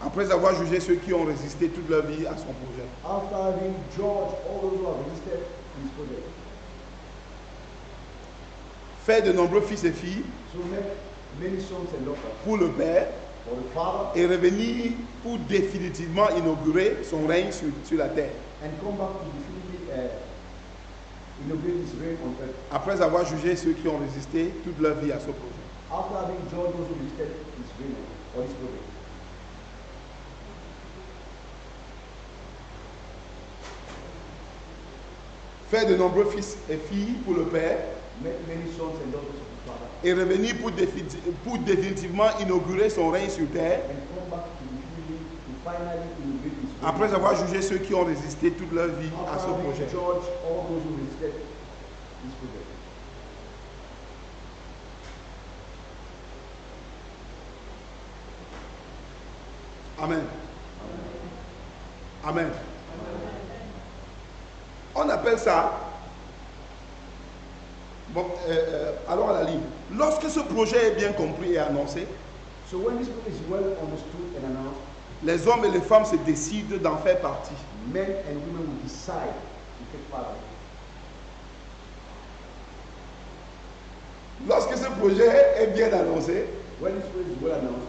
A: Après avoir jugé ceux qui ont résisté toute leur vie à son projet.
B: After having judged all those who have resisted his project.
A: Faire de nombreux fils et filles
B: So make many sons and daughters
A: pour le Père
B: for the Father
A: et revenir pour définitivement inaugurer son règne sur la terre.
B: and come back to definitively inaugurate his reign on earth.
A: Après avoir jugé ceux qui ont résisté toute leur vie à ce projet.
B: After having judged those who resisted his reign or his project.
A: Faire de nombreux fils et filles pour le Père
B: Make many sons and daughters of the Father
A: et revenir pour définitivement inaugurer son règne sur terre.
B: and come back to definitively to finally inaugurate his reign.
A: Après avoir jugé ceux qui ont résisté toute leur vie à
B: After
A: ce
B: having
A: projet.
B: judged all those who resisted his project.
A: Amen. Amen. On appelle ça. Bon, allons à la ligne. Lorsque ce projet est bien compris et annoncé,
B: So when this book is well understood and announced,
A: les hommes et les femmes se décident d'en faire partie.
B: men and women will decide to take part of it.
A: Lorsque ce projet est bien annoncé,
B: When this book is well announced,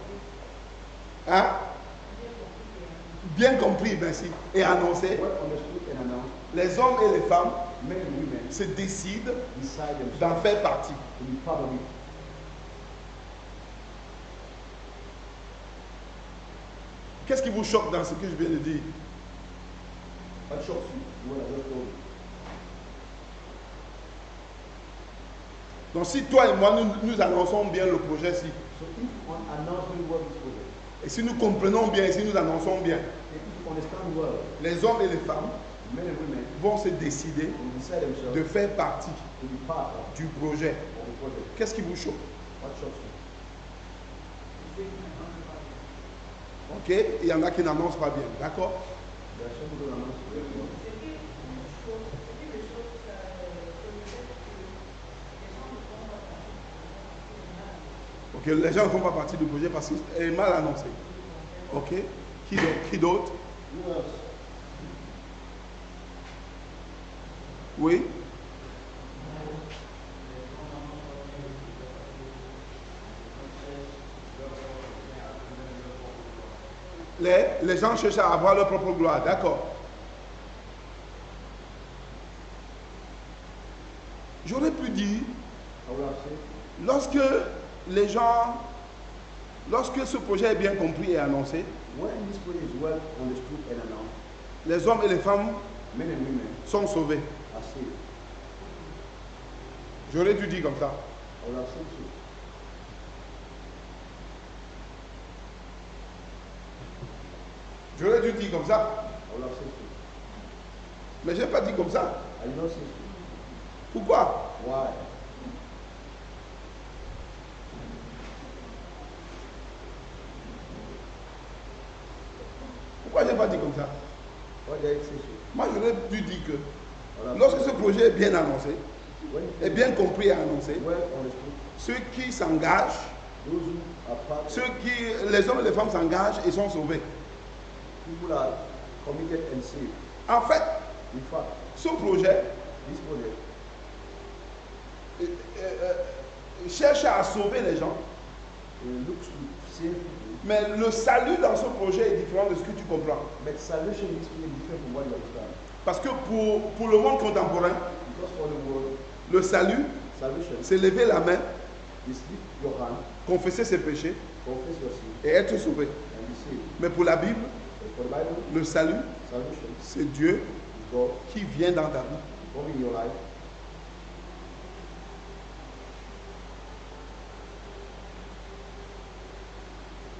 A: hein, bien compris, merci, et annoncé,
B: well understood and announced,
A: les hommes et les femmes
B: men and women
A: se décident
B: decide themselves
A: d'en faire partie.
B: to be part of it.
A: Qu'est-ce qui vous choque dans ce que je viens de dire?
B: What shocks you? What I just told you.
A: Donc si toi et moi, nous annonçons bien le projet-ci,
B: So if you announce very well this project,
A: et si nous comprenons bien, et si nous annonçons bien,
B: and if you understand well,
A: les hommes et les femmes
B: men and women
A: vont se décider
B: will decide themselves
A: de faire partie
B: to be part of
A: du projet.
B: the project.
A: Qu'est-ce qui vous choque?
B: What shocks you?
A: Ok? Il y en a qui n'annoncent pas bien, d'accord?
B: There are some people who announce very well.
A: Ok, les gens ne font pas partie du projet parce qu'il est mal annoncé. Ok? Qui d'autre?
B: Who else?
A: Oui? Les gens cherchent à avoir leur propre gloire, d'accord? J'aurais pu dire,
B: I will have said,
A: lorsque ce projet est bien compris et annoncé,
B: when this project is well understood and announced,
A: les hommes et les femmes
B: men and women
A: sont sauvés.
B: are saved.
A: J'aurais dû dire comme ça.
B: I will have said so.
A: J'aurais dû dire comme ça.
B: I will have said so.
A: Mais je n'ai pas dit comme ça.
B: I did not say so.
A: Pourquoi?
B: Why?
A: Pourquoi je n'ai pas dit comme ça?
B: Why did I say so?
A: Moi, j'aurais dû dire que
B: I will have
A: lorsque
B: said
A: ce
B: so.
A: projet est bien annoncé,
B: When it
A: est
B: is
A: bien compris et annoncé,
B: well understood,
A: ceux qui s'engagent,
B: those who are part of
A: les hommes et les femmes s'engagent et sont sauvés.
B: people are committed and saved.
A: En fait,
B: In fact,
A: ce projet
B: this project
A: cherche à sauver les gens,
B: looks to save people,
A: mais le salut dans ce projet est différent de ce que tu comprends.
B: but salvation is really different from what you understand.
A: Parce que pour le monde contemporain,
B: Because for the world,
A: le salut,
B: salvation
A: c'est lever la main,
B: is lift your hand,
A: confesser ses péchés
B: confess your sin,
A: et être sauvé.
B: and be saved.
A: Mais pour la Bible,
B: But for the Bible,
A: le salut,
B: salvation
A: c'est Dieu
B: is God
A: qui vient dans ta vie.
B: coming in your life.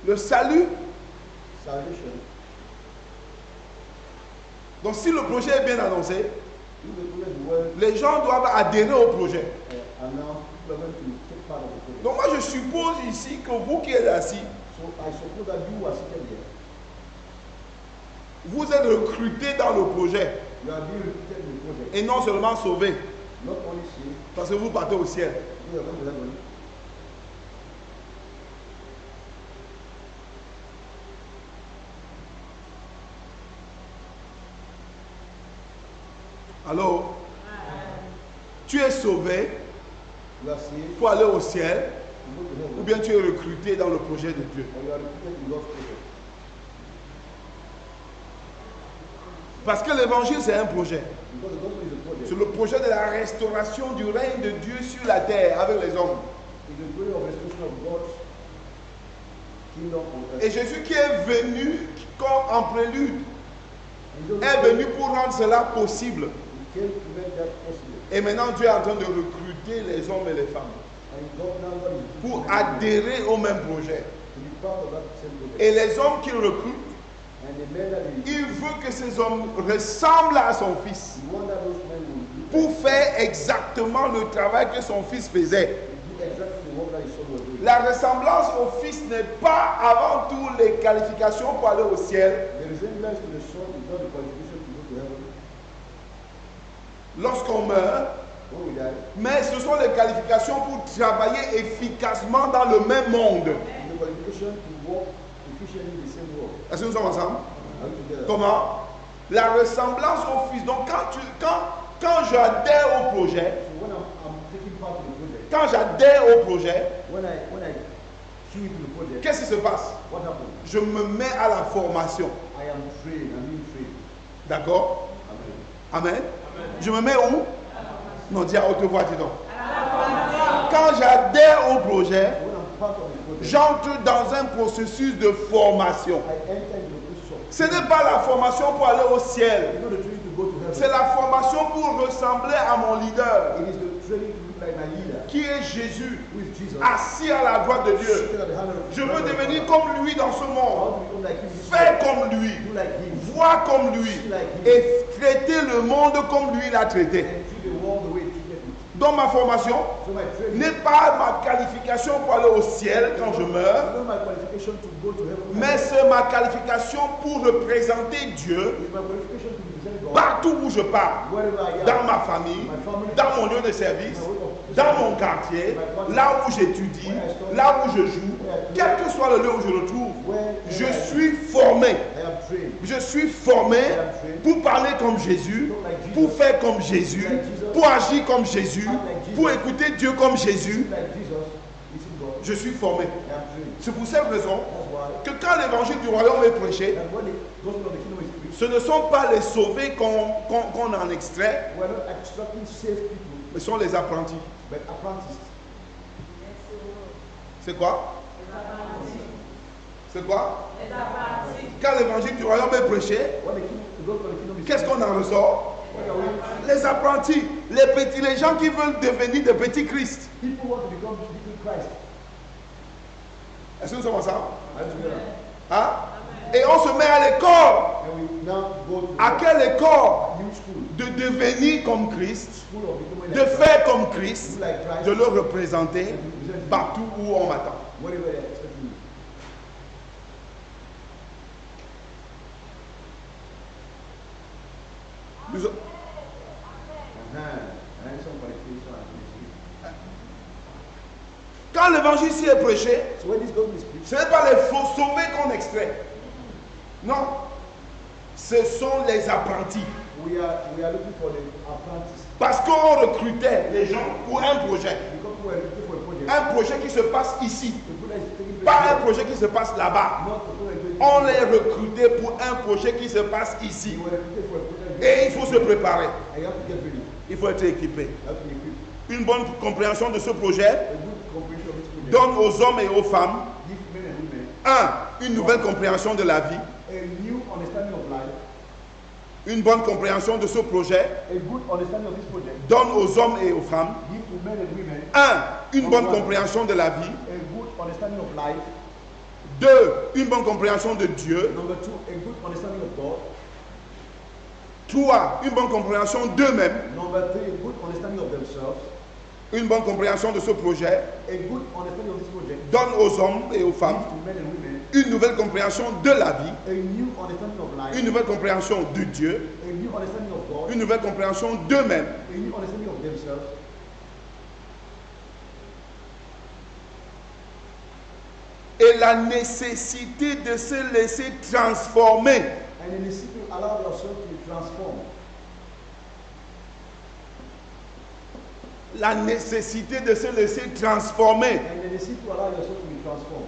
A: Le salut,
B: Salvation,
A: donc si le projet est bien annoncé,
B: if the project is well
A: les gens doivent adhérer au projet.
B: announced, people are going to take part of the project.
A: Donc moi je suppose ici que vous qui êtes assis,
B: So I suppose that you are seated here.
A: vous êtes recrutés dans le projet
B: You are being recruited in the project.
A: et non seulement sauvés
B: Not only saved,
A: parce que vous partez au ciel.
B: you are going to heaven.
A: Alors, tu es sauvé
B: You are saved,
A: pour aller au ciel
B: you go to
A: ou
B: heaven.
A: bien tu es recruté dans le projet de Dieu.
B: Or you are recruited in God's project.
A: Parce que l'évangile c'est un projet.
B: Because the gospel is a project.
A: C'est le projet de la restauration du règne de Dieu sur la terre avec les hommes.
B: It's the glory of restoration of God's kingdom on earth.
A: Et Jésus qui est venu comme en prélude,
B: And those
A: est venu pour rendre cela possible.
B: He came to make that possible.
A: Et maintenant Dieu est en train de recruter les hommes et les femmes
B: And God now God is
A: pour adhérer au même projet.
B: to be part of that same project.
A: Et les hommes qu'il recrute,
B: And the men that he
A: il veut que ces hommes ressemblent à son fils
B: want that those men will
A: pour faire exactement le travail que son fils faisait.
B: do exactly the work that his son was doing.
A: La ressemblance au fils n'est pas avant tout les qualifications pour aller au ciel.
B: The resemblance to the son is not the qualification to go to heaven
A: Lorsqu'on meurt,
B: when we die.
A: mais ce sont les qualifications pour travailler efficacement dans le même monde.
B: It's the qualification to walk efficiently in the same world.
A: Est-ce que nous sommes ensemble?
B: Are we together?
A: Comment? La ressemblance au fils. Donc quand j'adhère au projet,
B: So when I'm taking part in the project,
A: quand j'adhère au projet,
B: when I key into the project,
A: qu'est-ce qui se passe?
B: what happens?
A: Je me mets à la formation.
B: I am trained, I'm being trained.
A: D'accord?
B: Amen.
A: Amen. Je me mets où? Non, dis à haute voix, dis donc. Quand j'adhère au projet,
B: When I'm part of the project.
A: J'entre dans un processus de formation.
B: I enter into the process.
A: Ce n'est pas la formation pour aller au ciel.
B: It's not the training to go to heaven.
A: C'est la formation pour ressembler à mon leader,
B: It is the training to look like my leader,
A: qui est Jésus,
B: who is Jesus.
A: assis à la droite de Dieu.
B: Sitting at the hand of
A: Je veux
B: the
A: devenir
B: Father.
A: comme lui dans ce
B: I
A: monde,
B: want to become like him.
A: faire comme lui,
B: Do like him.
A: voir comme lui, et traiter le monde comme lui l'a traité.
B: And treat the world the way he treated me.
A: Dans ma formation,
B: So my training
A: n'est pas ma qualification pour aller au ciel quand je meurs,
B: is not my qualification to go to heaven.
A: mais c'est ma qualification pour représenter Dieu
B: It's my qualification to represent God
A: partout où je pars,
B: wherever I am.
A: dans ma famille, dans mon lieu de service, dans mon quartier, là où j'étudie, là où je joue, quel que soit le lieu où je le trouve, je suis formé.
B: I am trained.
A: Je suis formé pour parler comme Jésus, pour faire comme Jésus, pour agir comme Jésus, pour écouter Dieu comme Jésus.
B: Like Jesus, listen God.
A: Je suis formé.
B: I am trained.
A: C'est pour cette raison
B: That's why.
A: que quand l'évangile du royaume est prêché,
B: And when the gospel of the kingdom is preached,
A: ce ne sont pas les sauvés qu'on en extrait,
B: we are not extracting saved people,
A: mais ce sont les apprentis.
B: but apprentices.
A: C'est quoi? C'est quoi? Quand l'évangile du royaume est prêché,
B: When the gospel of the kingdom is
A: qu'est-ce qu'on en ressort?
B: what are we?
A: Les apprentis, les petits, les gens qui veulent devenir des petits Christ.
B: People want to become little Christ.
A: Est-ce que nous sommes ensemble?
B: Are you together?
A: Hein? Et on se met à l'école.
B: And we now go to
A: À quelle école?
B: new school,
A: De devenir comme Christ,
B: school of becoming
A: de
B: like
A: faire comme Christ,
B: do like Christ,
A: de le représenter partout où on m'attend.
B: whatever they are expecting you.
A: Nous-
B: And some qualification and ministry.
A: Quand l'évangile s'y est prêché,
B: So when this gospel is preached,
A: ce n'est pas les faux sauvés qu'on extrait. Non. Ce sont les apprentis.
B: we are looking for the apprentice.
A: Parce qu'on recrutait les gens pour un projet.
B: Because we are looking for a project.
A: Un projet qui se passe ici.
B: The project is taking place
A: Pas un
B: here,
A: projet qui se passe là-bas.
B: not the project going
A: On les recrutait pour un projet qui se passe ici.
B: You were looking for a project
A: Et il faut se préparer.
B: and you have to get ready.
A: Il faut être équipé.
B: You have to be equipped.
A: Une bonne compréhension de ce projet
B: A good comprehension of this project.
A: donne aux hommes et aux femmes,
B: Give men and women
A: une nouvelle compréhension de la vie.
B: a new understanding of life.
A: Une bonne compréhension de ce projet
B: A good understanding of this project.
A: donne aux hommes et aux femmes,
B: Give to men and women
A: une bonne compréhension de la vie.
B: a good understanding of life.
A: 2, une bonne compréhension de Dieu.
B: Number two, a good understanding of God.
A: 3, une bonne compréhension d'eux-mêmes.
B: Number three, a good understanding of themselves.
A: Une bonne compréhension de ce projet
B: A good understanding of this project.
A: donne aux hommes et aux
B: Give
A: femmes
B: to men and women
A: une nouvelle compréhension de la vie,
B: a new understanding of life.
A: une nouvelle compréhension de Dieu,
B: A new understanding of God.
A: une nouvelle compréhension d'eux-mêmes.
B: A new understanding of themselves.
A: Et la nécessité de se laisser transformer.
B: And the necessity to allow yourself to be transformed.
A: La nécessité de se laisser transformer.
B: And the necessity to allow yourself to be transformed.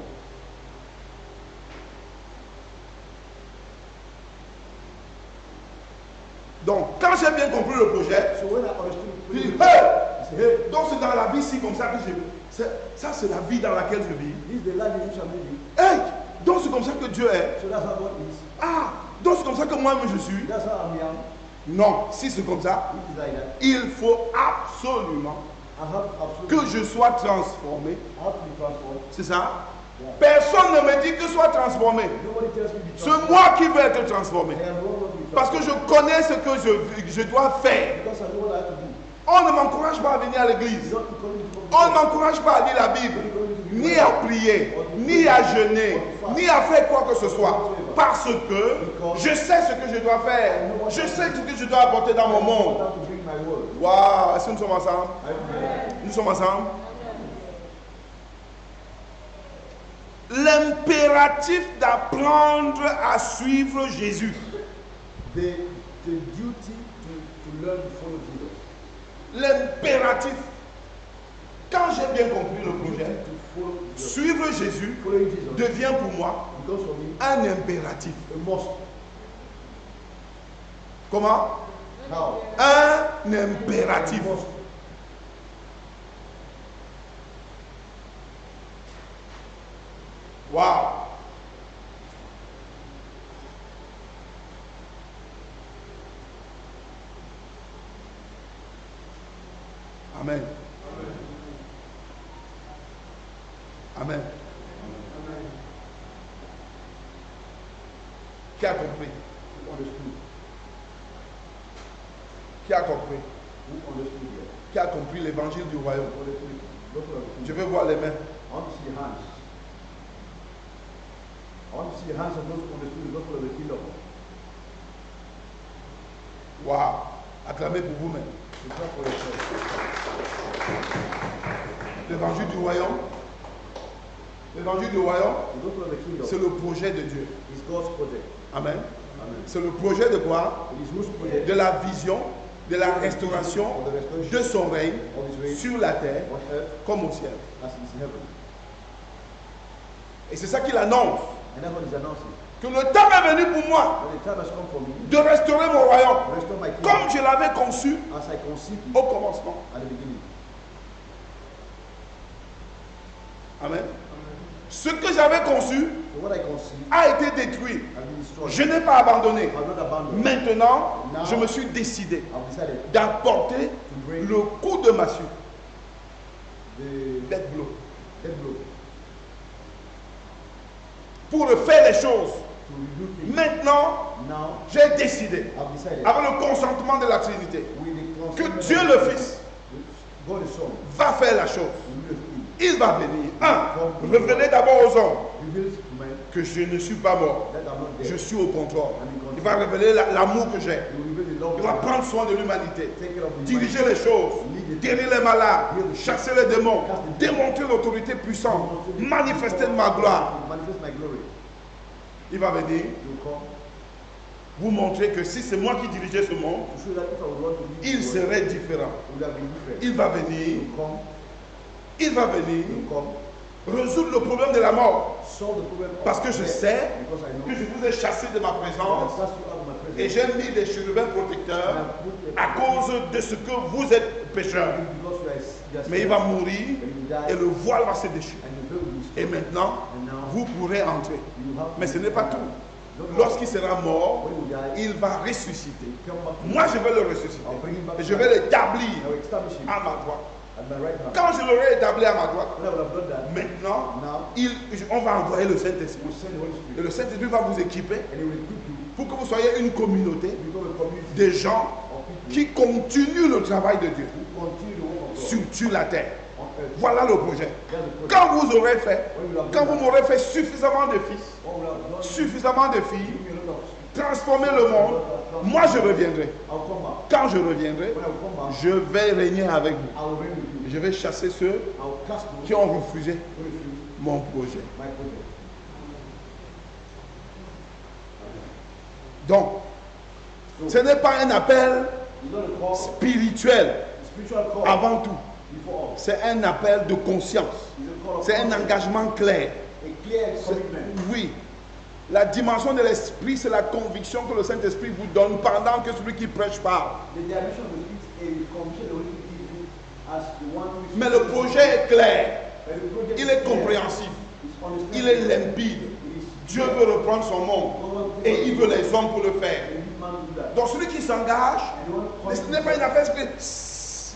A: Donc, quand j'ai bien compris le projet,
B: So when I understood
A: je dis,
B: it,
A: hey,
B: I said, hey,
A: donc c'est dans la vie si comme ça que ça c'est la vie dans laquelle je vis.
B: this is the life in which I'm living.
A: Hey, donc c'est comme ça que Dieu est.
B: So that's how God is.
A: Ah, donc c'est comme ça que moi-même je suis.
B: That's how I am.
A: Non, si c'est comme ça,
B: It is like that.
A: il faut absolument
B: I have absolutely.
A: que je sois transformé.
B: I have to be transformed.
A: C'est ça? Personne ne me dit que sois transformé.
B: Nobody tells me to be
A: C'est
B: transformed.
A: moi qui veux être transformé.
B: I am the one who wants to be
A: Parce que
B: transformed.
A: je connais ce que je dois faire.
B: Because I know what I have to do.
A: On ne m'encourage pas à venir à l'église.
B: You don't encourage me to come to
A: On ne
B: church.
A: m'encourage pas à lire la Bible, ni à prier, ni à jeûner, ni à faire quoi que ce soit. Parce que je sais ce que je dois faire. Je sais ce que je dois apporter dans mon
B: I
A: monde.
B: have to bring my word.
A: Waouh, est-ce que nous sommes ensemble?
B: I
A: Nous sommes ensemble? L'impératif d'apprendre à suivre Jésus.
B: the duty to learn to follow Jesus.
A: L'impératif. Quand j'ai bien compris le projet,
B: To follow Jesus.
A: suivre Jésus
B: Following Jesus
A: devient pour moi
B: becomes for me
A: un impératif.
B: a must.
A: Comment?
B: How?
A: Un
B: A
A: impératif.
B: must.
A: Waouh. Amen. Amen. Qui a compris? Qui a compris? Qui a compris l'évangile du royaume? Je veux voir les mains.
B: I want to see your hands. I want to see the hands of those who understood the gospel of the kingdom.
A: Waouh. Acclamez pour vous-même.
B: To clap for yourself.
A: L'évangile du royaume. L'évangile du royaume,
B: The gospel of the kingdom
A: c'est le projet de Dieu.
B: is God's project.
A: Amen.
B: Amen.
A: C'est le projet de quoi?
B: It is whose project?
A: De la vision, de la restauration de son règne
B: Of his reign
A: sur la terre
B: on earth
A: comme au ciel.
B: as it is in heaven.
A: Et c'est ça qu'il annonce.
B: And that's what he's announcing.
A: Que le temps est venu pour moi
B: When the time has come for me
A: de restaurer mon royaume
B: to restore my kingdom
A: comme je l'avais conçu
B: as I conceived it
A: au commencement.
B: at the beginning.
A: Amen. Ce que j'avais conçu
B: So what I conceived
A: a été détruit.
B: has been destroyed.
A: Je n'ai pas abandonné.
B: I have not abandoned.
A: Maintenant, je me suis décidé
B: I've decided
A: d'apporter
B: to bring
A: le coup de massue,
B: the
A: death blow,
B: death blow
A: pour faire les choses.
B: to rebuke things.
A: Maintenant,
B: Now
A: j'ai décidé,
B: I've decided
A: avec le consentement de la Trinité,
B: with the
A: que
B: consent
A: Dieu
B: of
A: le Fils
B: God the Son
A: va faire la chose.
B: will do the thing.
A: Il va venir. Révéler d'abord aux hommes
B: Reveals to man
A: que je ne suis pas mort.
B: that I'm not
A: Je
B: dead.
A: suis au contrôle. Il va révéler l'amour que j'ai.
B: He will reveal the love
A: Il va
B: of God.
A: prendre soin de l'humanité.
B: Take care of the
A: Diriger les choses. Guérir les malades. Chasser les démons. Démontrer l'autorité puissante. Manifester ma gloire.
B: Manifest my glory.
A: Il va venir
B: He will come
A: vous montrer que si c'est moi qui dirigeais ce monde,
B: to show that if I would want to lead
A: il
B: the world,
A: serait différent.
B: it would have been different.
A: Il va
B: He
A: venir.
B: will come.
A: Il va venir
B: He will come.
A: résoudre le problème de la mort.
B: Solve the problem of
A: Parce que je
B: death,
A: sais
B: because I know
A: que je vous ai chassé de ma
B: I
A: présence
B: cast you out of my presence.
A: et j'ai mis des chérubins protecteurs
B: And I put the-
A: à cause de ce que vous êtes pécheurs.
B: because you are
A: Mais il va mourir et le voile va se déchirer.
B: and the veil will be
A: Et
B: destroyed.
A: maintenant,
B: And now
A: vous pourrez entrer.
B: you have
A: Mais ce n'est pas tout.
B: Don't
A: Lorsqu'il sera mort,
B: when you die,
A: il va ressusciter.
B: come back to
A: Moi, je vais le ressusciter.
B: I'll bring him back
A: Et
B: to
A: je vais
B: life.
A: l'établir
B: I will establish him
A: à ma droite.
B: at my right hand.
A: Quand je l'aurai établi à ma droite,
B: When I will have done that,
A: maintenant,
B: now
A: on va envoyer le Saint-Esprit.
B: we'll send the Holy
A: Et
B: Spirit
A: le Saint-Esprit va vous équiper
B: and he will equip you
A: pour que vous soyez une communauté
B: to become a community
A: de gens
B: of people
A: qui continuent le travail de Dieu
B: who continue the work of God
A: sur la terre.
B: on earth.
A: Voilà le projet.
B: That's the project.
A: Quand vous aurez fait,
B: When you have
A: quand
B: done
A: vous
B: that,
A: m'aurez fait suffisamment de fils,
B: what will have done,
A: suffisamment de filles,
B: give me a lot of
A: transformer le monde, moi je reviendrai.
B: I'll come back.
A: Quand je reviendrai,
B: When I will come back,
A: je vais régner avec vous.
B: I will reign with you.
A: Je vais chasser ceux
B: I will cast those
A: qui ont refusé
B: who refuse
A: mon projet.
B: my project.
A: Donc, ce n'est pas un appel
B: It's not a call,
A: spirituel
B: a spiritual call
A: avant tout.
B: before all.
A: C'est un appel de conscience.
B: It's a call of
A: C'est un
B: conscience,
A: engagement clair.
B: a clear
A: C'est-
B: commitment.
A: Oui. La dimension de l'esprit, c'est la conviction que le Saint-Esprit vous donne pendant que celui qui prêche parle.
B: The dimension of the Spirit is a conviction the Holy Spirit gives you as the one who is
A: Mais le projet est clair.
B: And the project
A: Il
B: is
A: est
B: clear.
A: compréhensif.
B: It's understandable.
A: Il est limpide.
B: It is
A: Dieu veut reprendre son monde. Et il veut les hommes pour le faire.
B: and you man do that.
A: Donc celui qui s'engage,
B: And you want to
A: ce n'est pas une affaire spirituelle.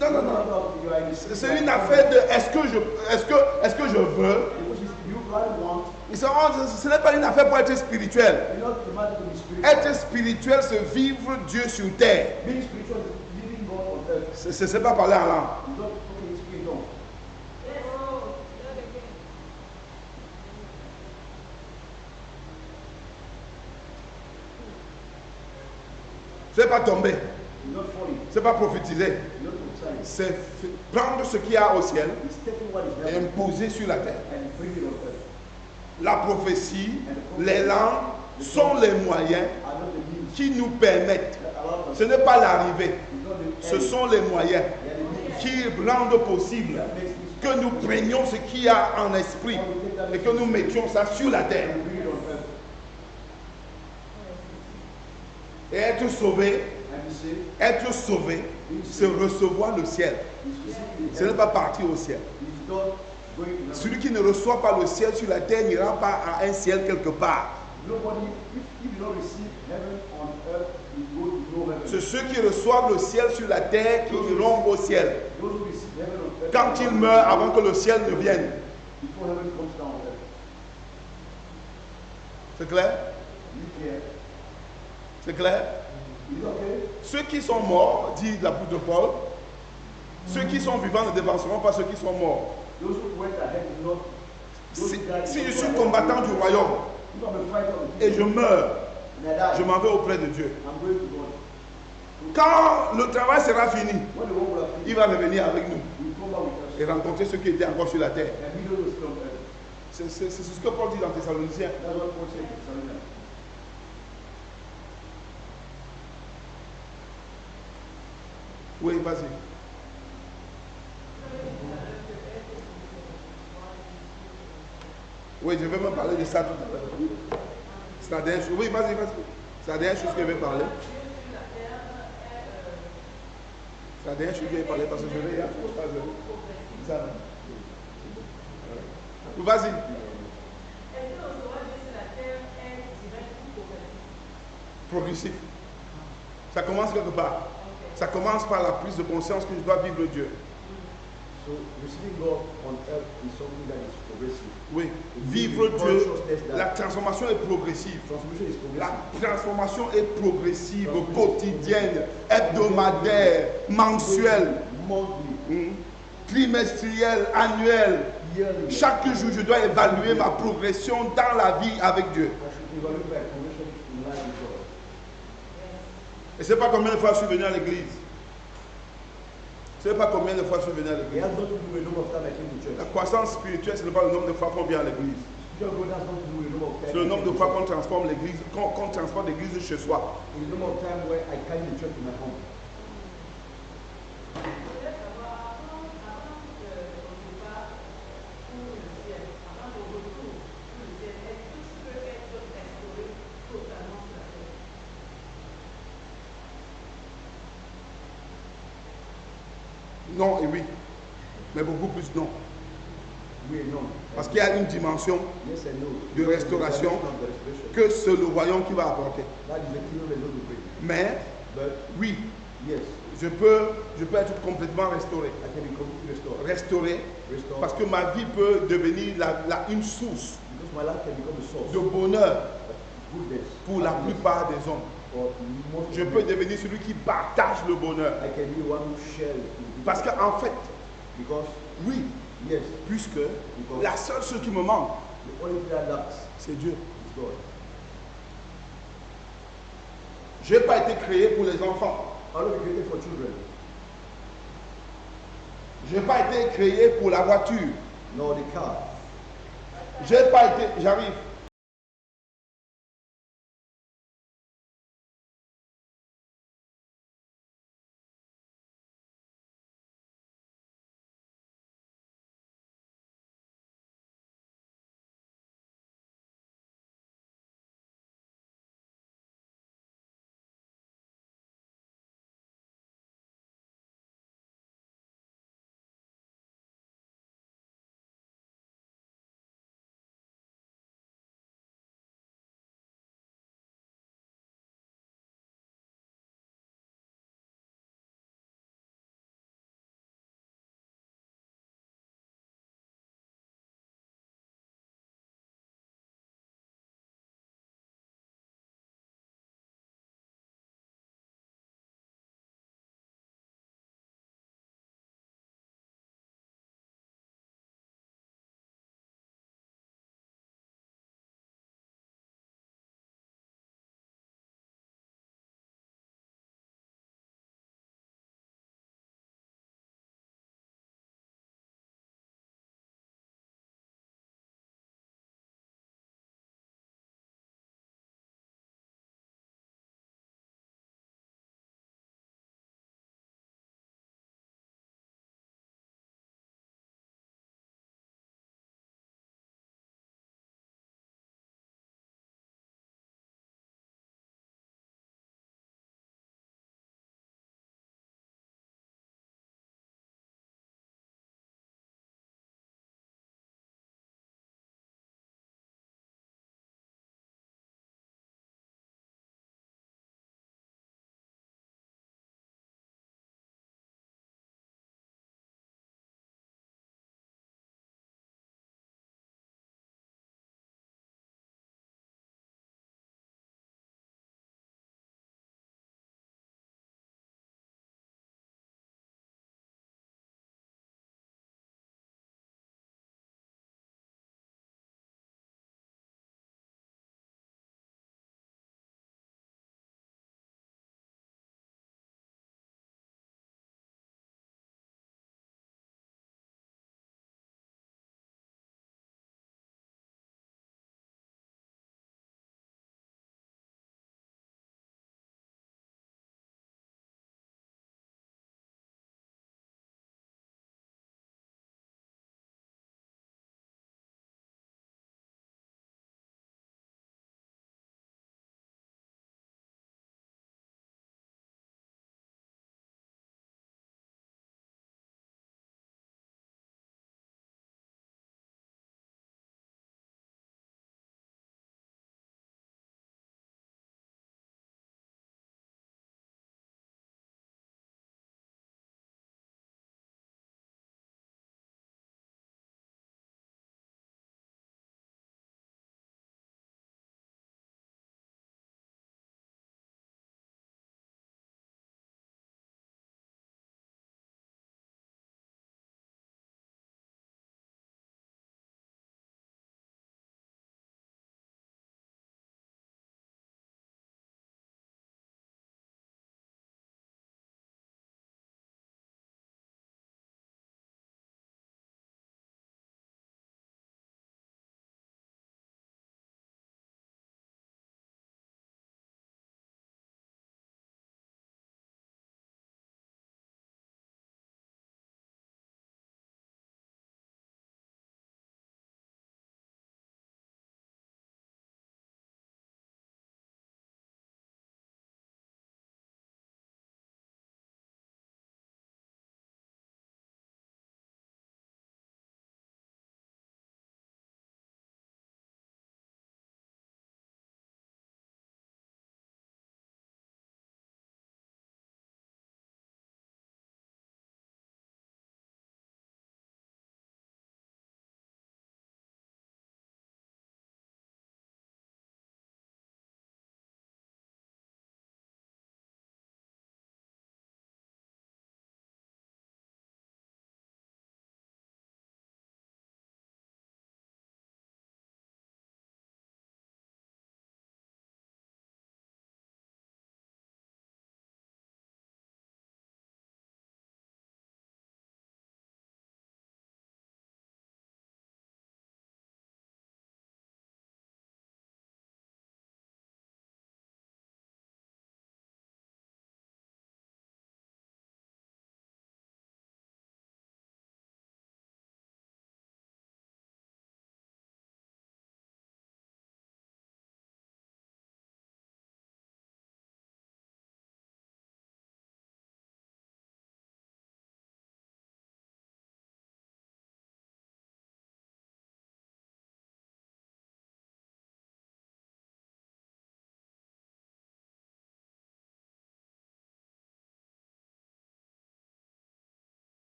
A: Non, non, non.
B: You are in the spirit.
A: C'est une affaire de est-ce que je veux.
B: Because you God want,
A: Ce n'est pas une affaire pour être spirituel.
B: you're not commanded to be spiritual.
A: Être spirituel, c'est vivre Dieu sur terre.
B: Being spiritual is living God on earth.
A: C'est pas parler en langue.
B: It's not talking in spirit tongue.
A: C'est pas tomber.
B: It's not falling.
A: C'est pas prophétiser.
B: It's not prophesying.
A: C'est prendre ce qu'il y a au ciel
B: It's taking what is
A: et
B: heaven
A: imposer sur la terre.
B: and bringing it on earth.
A: La prophétie, les langues sont les moyens
B: Are not the means
A: qui nous permettent.
B: that allow us.
A: Ce n'est pas l'arrivée.
B: It's not the
A: Ce
B: end.
A: sont les moyens
B: They are the means
A: qui rendent possible
B: that makes this
A: que nous prenions ce qu'il y a en esprit et que nous mettions ça sur la terre.
B: and bring it on earth.
A: Et être sauvé,
B: And you say,
A: être sauvé, c'est recevoir le ciel.
B: it's receiving the
A: Ce n'est
B: heaven.
A: pas partir au ciel.
B: It's not going to heaven.
A: Celui qui ne reçoit pas le ciel sur la terre n'ira pas à un ciel quelque part.
B: Nobody, if you don't receive heaven on earth, you go to no heaven.
A: C'est ceux qui reçoivent le ciel sur la terre qui iront au ciel.
B: Those who receive heaven on earth,
A: Quand ils meurent avant que le ciel ne vienne.
B: before heaven comes down on earth.
A: C'est clair?
B: You care?
A: C'est clair?
B: Is it okay?
A: Ceux qui sont morts, dit l'apôtre Paul, ceux qui sont vivants ne dévanceront pas ceux qui sont morts.
B: Those who went ahead did not. Those
A: Si,
B: who died
A: si
B: did
A: je
B: not
A: suis
B: go ahead.
A: combattant du royaume
B: If I'm a fighter of
A: et je
B: Jesus
A: meurs,
B: and I
A: je
B: die,
A: m'en vais auprès de Dieu.
B: I'm going to God.
A: Quand le travail sera fini,
B: When the world will have
A: il
B: finished,
A: va revenir avec nous
B: we come back with us.
A: et rencontrer ceux qui étaient encore sur la terre.
B: And we don't still on earth.
A: C'est ce que Paul dit dans Thessaloniciens.
B: That's what Paul said in Thessalonians.
A: Oui, vas-y. Oui, je vais me parler de ça tout à l'heure. C'est la dernière chose. Oui, vas-y, vas-y. C'est la dernière chose que je vais parler. C'est la dernière chose que je vais parler parce que je vais y aller. Ça va. Vas-y. Progressif. Ça commence quelque part. Ça commence par la prise de conscience que je dois vivre Dieu.
B: So receiving God on earth is something that is progressive.
A: Oui, vivre Dieu, la transformation est progressive.
B: Transformation is
A: La
B: progressive.
A: transformation est progressive, quotidienne, hebdomadaire, mensuelle,
B: Monthly,
A: trimestrielle, annuelle.
B: yearly.
A: Chaque jour, je dois évaluer ma progression dans la vie avec Dieu.
B: I should evaluate my progression in life with God.
A: Et je ne sais pas combien de fois je suis venu à l'église. Je ne sais pas combien de fois je suis venu à
B: It
A: l'église.
B: has nothing to do with the number of times I came to
A: La
B: church.
A: croissance spirituelle, ce n'est pas le nombre de fois qu'on vient à l'église.
B: Spiritual growth has nothing to do with the number of times.
A: C'est le
B: I
A: nombre
B: came
A: de
B: to
A: fois
B: church.
A: qu'on transforme l'église, qu'on transporte l'église chez soi.
B: It's the number of times where I carry the church in my home.
A: Non et oui. Mais beaucoup plus non.
B: We know.
A: Parce qu'il y a une dimension
B: Yes and no.
A: de restauration
B: Of the restoration.
A: que c'est le royaume qui va apporter.
B: That is the kingdom alone to bring.
A: Mais
B: But
A: oui,
B: yes,
A: je peux être complètement restauré.
B: I can be completely restored.
A: Restauré
B: Restored.
A: parce que ma vie peut devenir une source
B: Because my life can become a source
A: de bonheur
B: of goodness.
A: pour la
B: happiness,
A: plupart des hommes.
B: for most
A: Je
B: of
A: peux
B: them.
A: devenir celui qui partage le bonheur.
B: I can be one who shares it with
A: Parce
B: people.
A: qu'en fait,
B: Because
A: oui,
B: yes,
A: puisque la seule chose qui me manque,
B: the only thing that lacks
A: c'est Dieu.
B: is God.
A: Je n'ai pas été créé pour les enfants.
B: I will be created for children,
A: Je n'ai pas été créé pour la voiture.
B: nor the car.
A: J'ai pas été, j'arrive.